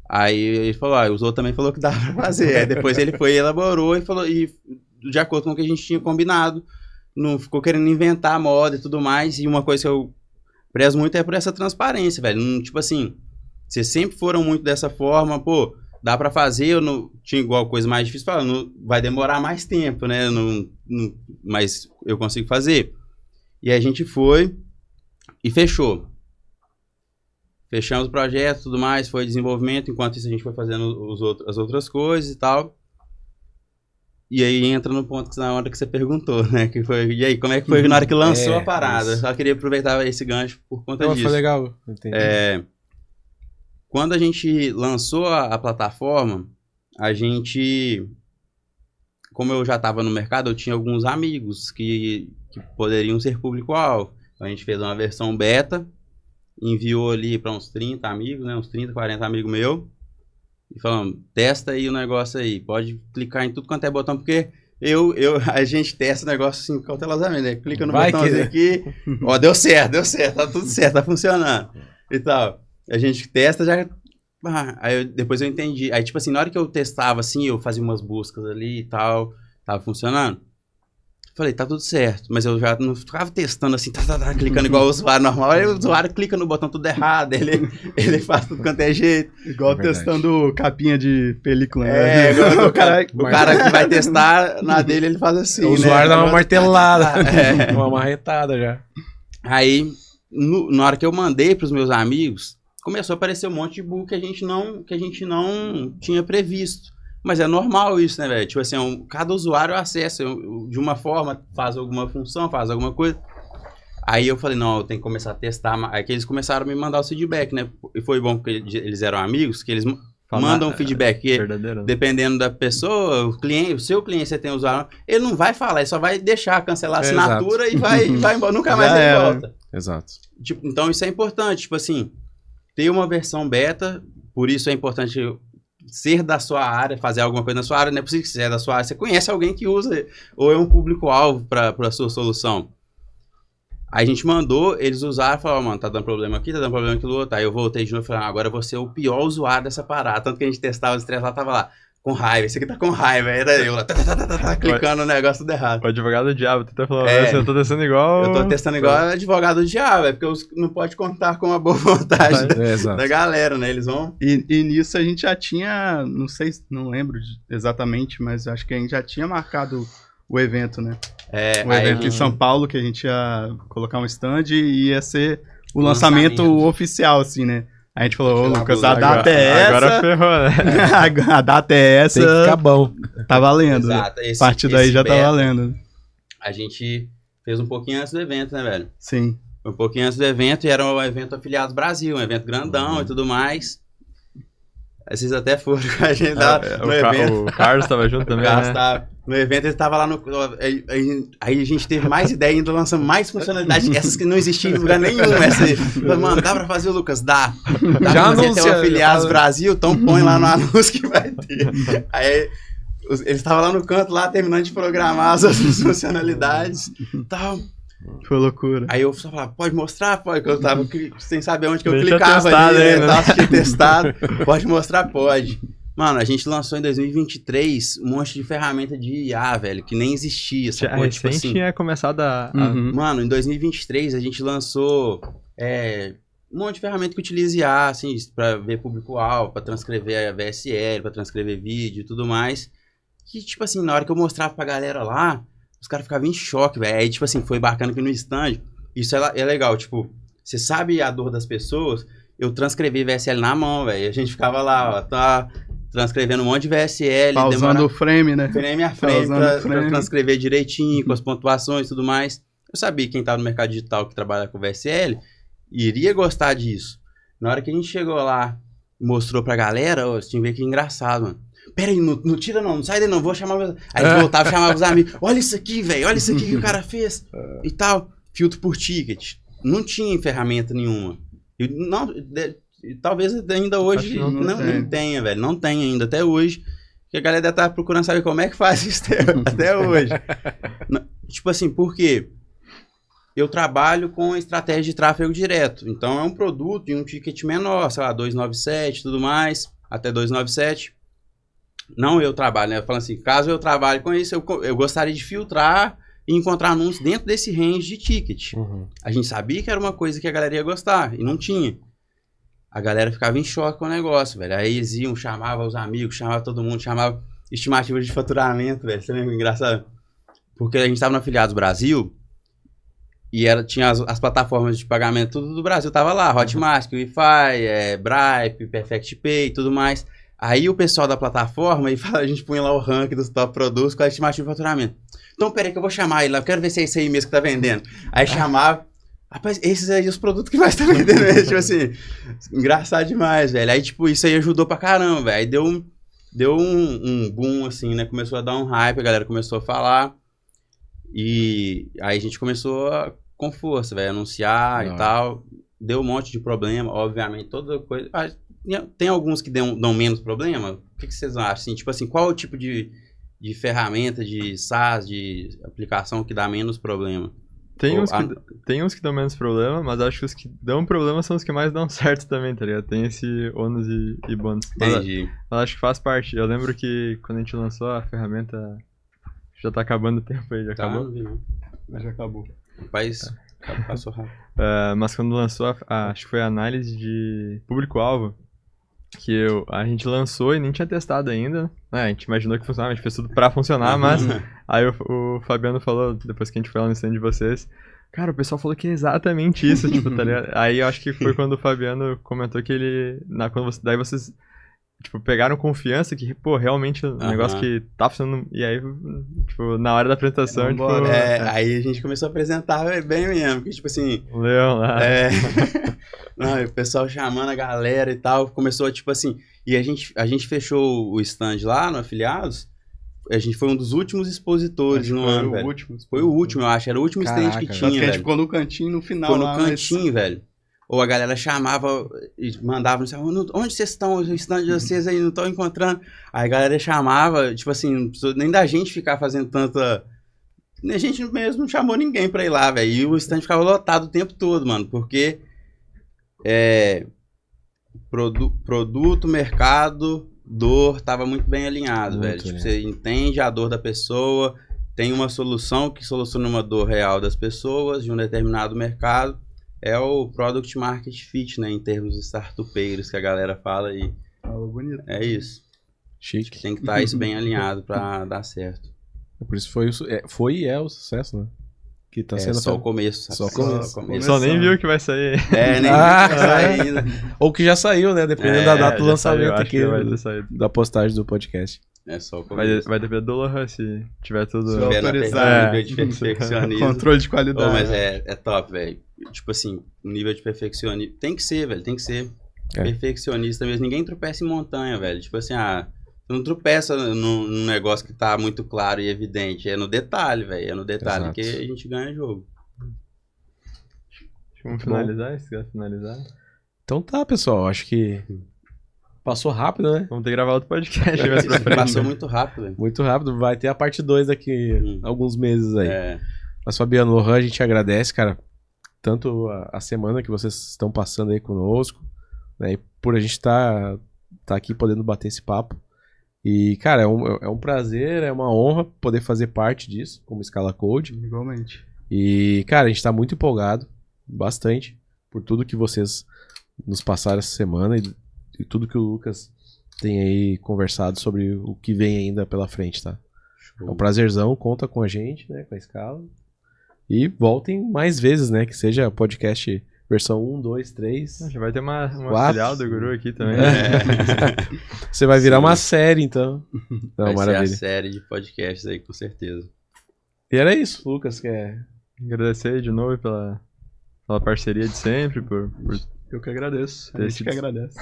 Aí ele falou, os outros também falou que dá pra fazer. Aí depois ele foi e elaborou e falou, e de acordo com o que a gente tinha combinado, não ficou querendo inventar moda e tudo mais, e uma coisa que eu prezo muito é por essa transparência, velho. Não, tipo assim, vocês sempre foram muito dessa forma, pô, dá pra fazer, eu não tinha igual coisa mais difícil, não, vai demorar mais tempo, né, mas eu consigo fazer. E aí a gente foi e fechou. Fechamos o projeto, tudo mais, foi desenvolvimento, enquanto isso a gente foi fazendo as outras coisas e tal. E aí entra no ponto que na hora que você perguntou, né, que foi, e aí, como é que foi na hora que lançou a parada? Só queria aproveitar esse gancho por conta disso. Foi legal, entendi. Quando a gente lançou a plataforma, a gente, como eu já estava no mercado, eu tinha alguns amigos que poderiam ser público-alvo. Então a gente fez uma versão beta, enviou ali para uns 30 amigos, né, uns 30, 40 amigos meus, e falamos, testa aí o negócio aí, pode clicar em tudo quanto é botão, porque a gente testa o negócio assim cautelosamente, né? Clica no botãozinho aqui, ó, deu certo, tá tudo certo, tá funcionando e tal. A gente testa, já... aí depois eu entendi. Aí, tipo assim, na hora que eu testava, assim, eu fazia umas buscas ali e tal, tava funcionando. Falei, tá tudo certo. Mas eu já não ficava testando assim, clicando igual o usuário normal. Aí o usuário clica no botão tudo errado, ele faz tudo quanto é jeito. Igual testando capinha de película, né? O cara que vai testar, na dele ele faz assim, o usuário dá uma martelada, uma marretada já. Aí, na hora que eu mandei pros meus amigos, começou a aparecer um monte de bug que a gente não tinha previsto. Mas é normal isso, né, velho? Tipo assim, cada usuário acessa de uma forma, faz alguma função, faz alguma coisa. Aí eu falei, não, eu tenho que começar a testar. Aí que eles começaram a me mandar o feedback, né? E foi bom porque eles eram amigos, que eles mandam feedback. Que, dependendo da pessoa, o seu cliente, você tem usuário, ele não vai falar, ele só vai deixar cancelar a assinatura e vai embora. Nunca mais ele volta. Exato. Tipo, então isso é importante, tipo assim, ter uma versão beta, por isso é importante ser da sua área, fazer alguma coisa na sua área, não é possível que você é da sua área, você conhece alguém que usa, ou é um público-alvo para a sua solução. Aí a gente mandou, eles usaram e falaram, mano, tá dando problema aqui, tá dando problema aquilo outro. Aí eu voltei de novo e falei, agora eu vou ser o pior usuário dessa parada. Tanto que a gente testava os três lá, tava lá, com raiva, esse aqui tá com raiva. Aí era eu lá, clicando no negócio tudo errado. O advogado do diabo, tu tá falando, eu tô testando igual... Eu tô testando igual advogado do diabo, porque não pode contar com a boa vontade da galera, né? Eles vão... E nisso a gente já tinha, não lembro exatamente, mas acho que a gente já tinha marcado o evento, né? O evento em São Paulo, que a gente ia colocar um stand e ia ser o lançamento oficial, assim, né? A gente falou, Lucas, a data é essa. Agora ferrou, né? A data é essa. Tem que ficar bom. Tá valendo. Exato. A partir daí já tá valendo. A gente fez um pouquinho antes do evento, né, velho? Sim. Um pouquinho antes do evento, e era um evento Afiliados Brasil, um evento grandão e tudo mais. Vocês até foram com a gente lá no evento. O Carlos tava junto também, né? No evento ele tava lá no... Aí a gente teve mais ideia, ainda lançamos mais funcionalidades, essas que não existiam em lugar nenhum. Mano, dá pra fazer, Lucas? Dá. Dá Já pra fazer anuncia, até o Afiliados Brasil, então põe lá no anúncio que vai ter. Aí eles estavam lá no canto, lá terminando de programar as outras funcionalidades e tal. Foi loucura. Aí eu só falava, pode mostrar? Pode, que eu tava sem saber onde que eu Deixa clicava testado ali, ainda, né? Tinha testado. Pode mostrar? Pode. Mano, a gente lançou em 2023 um monte de ferramenta de IA, velho, que nem existia. A recente tipo assim, tinha começado a... Mano, em 2023 a gente lançou um monte de ferramenta que utiliza IA, assim, pra ver público-alvo, pra transcrever a VSL, pra transcrever vídeo e tudo mais. Que, tipo assim, na hora que eu mostrava pra galera lá, os caras ficavam em choque, velho. Aí, tipo assim, foi bacana que no stand, isso é legal, tipo, você sabe a dor das pessoas, eu transcrevi VSL na mão, velho. A gente ficava lá, ó, tá transcrevendo um monte de VSL. Pausando o frame, né? Frame a frame pra transcrever direitinho, com as pontuações e tudo mais. Eu sabia que quem tava no mercado digital que trabalha com VSL iria gostar disso. Na hora que a gente chegou lá, mostrou pra galera, ó, você tinha que ver que engraçado, mano. Pera aí, não tira não sai daí não, vou chamar meus... Aí voltava e chamava os amigos. Olha isso aqui, velho, olha isso aqui que o cara fez. E tal, filtro por ticket. Não tinha ferramenta nenhuma. Talvez ainda hoje não tenha, velho. Não tem ainda, até hoje. Que a galera deve estar procurando saber como é que faz isso até hoje. Tipo assim, por quê? Eu trabalho com estratégia de tráfego direto. Então é um produto e um ticket menor, sei lá, 297 e tudo mais, até 297. Não eu trabalho, né? Eu falo assim, caso eu trabalhe com isso, eu gostaria de filtrar e encontrar anúncios dentro desse range de ticket. A gente sabia que era uma coisa que a galera ia gostar, e não tinha. A galera ficava em choque com o negócio, velho. Aí eles iam, chamava os amigos, chamava todo mundo, chamava estimativa de faturamento, velho. Isso é meio engraçado. Porque a gente tava no Afiliados Brasil, e tinha as plataformas de pagamento tudo do Brasil, tava lá, Hotmart, Wi-Fi, Bripe, Perfect Pay e tudo mais. Aí o pessoal da plataforma, a gente punha lá o ranking dos top produtos com a estimativa de faturamento. Então, peraí que eu vou chamar ele lá, eu quero ver se é isso aí mesmo que tá vendendo. Aí chamava, rapaz, esses aí os produtos que mais tá vendendo mesmo, tipo assim, engraçado demais, velho. Aí, tipo, isso aí ajudou pra caramba, velho. Aí deu um boom, assim, né, começou a dar um hype, a galera começou a falar. E aí a gente começou com força, velho, anunciar e tal. Deu um monte de problema, obviamente, toda coisa... Tem alguns que dão menos problema? O que vocês acham? Assim, tipo assim, qual o tipo de ferramenta, de SaaS, de aplicação que dá menos problema? Tem uns que dão menos problema, mas acho que os que dão problema são os que mais dão certo também, tá ligado? Tem esse ônus e bônus. Entendi. Mas acho que faz parte. Eu lembro que quando a gente lançou a ferramenta... Já tá acabando o tempo aí, já acabou? Não vi não. Mas já acabou. Rapaz, passou rápido. Mas quando lançou, acho que foi a análise de público-alvo, que a gente lançou e nem tinha testado ainda, né? A gente imaginou que funcionava, a gente fez tudo pra funcionar, mas aí o Fabiano falou, depois que a gente foi lá no stand de vocês, cara, o pessoal falou que é exatamente isso, tipo, tá ligado? Aí eu acho que foi quando o Fabiano comentou que ele, daí vocês, tipo, pegaram confiança que, pô, realmente o negócio que tá funcionando, e aí, tipo, na hora da apresentação, tipo... Aí a gente começou a apresentar bem mesmo, que tipo assim... O Leão lá. Não, o pessoal chamando a galera e tal, começou, tipo assim... E a gente fechou o stand lá no Afiliados, a gente foi um dos últimos expositores no ano, velho. Foi o último, eu acho, era o último stand que tinha, velho. A gente ficou no cantinho no final. Ficou no cantinho, velho. Ou a galera chamava e mandava, onde vocês estão? O stand de vocês aí, não estão encontrando. Aí a galera chamava, tipo assim, não precisou nem da gente ficar fazendo tanta... A gente mesmo não chamou ninguém pra ir lá, velho. E o stand ficava lotado o tempo todo, mano. Porque produto, mercado, dor, tava muito bem alinhado, muito, velho. Tipo, você entende a dor da pessoa, tem uma solução que soluciona uma dor real das pessoas de um determinado mercado. É o Product Market Fit, né? Em termos startupeiros que a galera fala aí. Fala bonito. É isso. Chique. Tem que estar isso bem alinhado pra dar certo. Por isso foi e é o sucesso, né? Que tá sendo só o começo. Só o começo. Só nem viu que vai sair. Nem viu que vai sair ainda. Ou que já saiu, né? Dependendo da data do lançamento saiu, aqui. Vai ter saído. Da postagem do podcast. É só o começo. Vai depender do Lohan se tiver tudo... Se tiver autorizado. Nível de perfeccionismo. Controle de qualidade. Mas é top, velho. Tipo assim, o nível de perfeccionismo... Tem que ser, velho. Tem que ser. perfeccionista mesmo. Ninguém tropeça em montanha, velho. Tipo assim, você não tropeça num negócio que tá muito claro e evidente. É no detalhe, velho. É no detalhe Exato. que a gente ganha jogo. Vamos finalizar? Se quer finalizar? Então tá, pessoal. Acho que passou rápido, né? Vamos ter que gravar outro podcast mais pra frente. Passou muito rápido, velho. Muito rápido. Vai ter a parte 2 daqui alguns meses aí. É. Mas, Fabiano, Lohan, a gente agradece, cara, tanto a semana que vocês estão passando aí conosco, né? E por a gente tá aqui podendo bater esse papo. E, cara, é um prazer, é uma honra poder fazer parte disso, como Scala Code. Igualmente. E, cara, a gente tá muito empolgado, bastante, por tudo que vocês nos passaram essa semana e tudo que o Lucas tem aí conversado sobre o que vem ainda pela frente, tá? É um prazerzão, conta com a gente, né, com a Scala. E voltem mais vezes, né, que seja podcast versão 1, 2, 3. Já vai ter uma 4. filial do Guru aqui também. Você vai virar Sim. uma série, então. Não, Vai maravilha. ser a série de podcasts aí, com certeza. E era isso, Lucas, quer... Agradecer de novo pela parceria de sempre, por Eu que agradeço. A Ter gente sido- que agradece.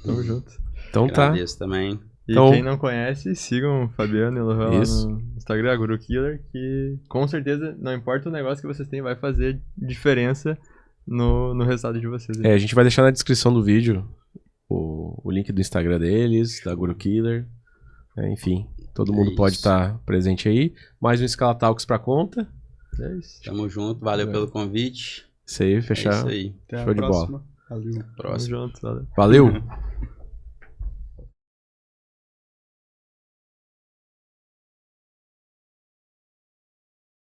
tamo junto. Então tá. Agradeço também. E Então- quem não conhece, sigam o Fabiano e o Lohan lá Isso. no Instagram, Guru Killer, que com certeza, não importa o negócio que vocês têm, vai fazer diferença no resultado de vocês. A gente vai deixar na descrição do vídeo o link do Instagram deles, da Guru Killer. Enfim, todo mundo pode isso. estar presente aí. Mais um Scala Talks pra conta. É isso. Tamo junto. Valeu É. pelo convite. Isso aí, É fechar. isso aí. Até Show a de bola. próxima. Valeu. Tamo Próximo. junto, valeu. Valeu!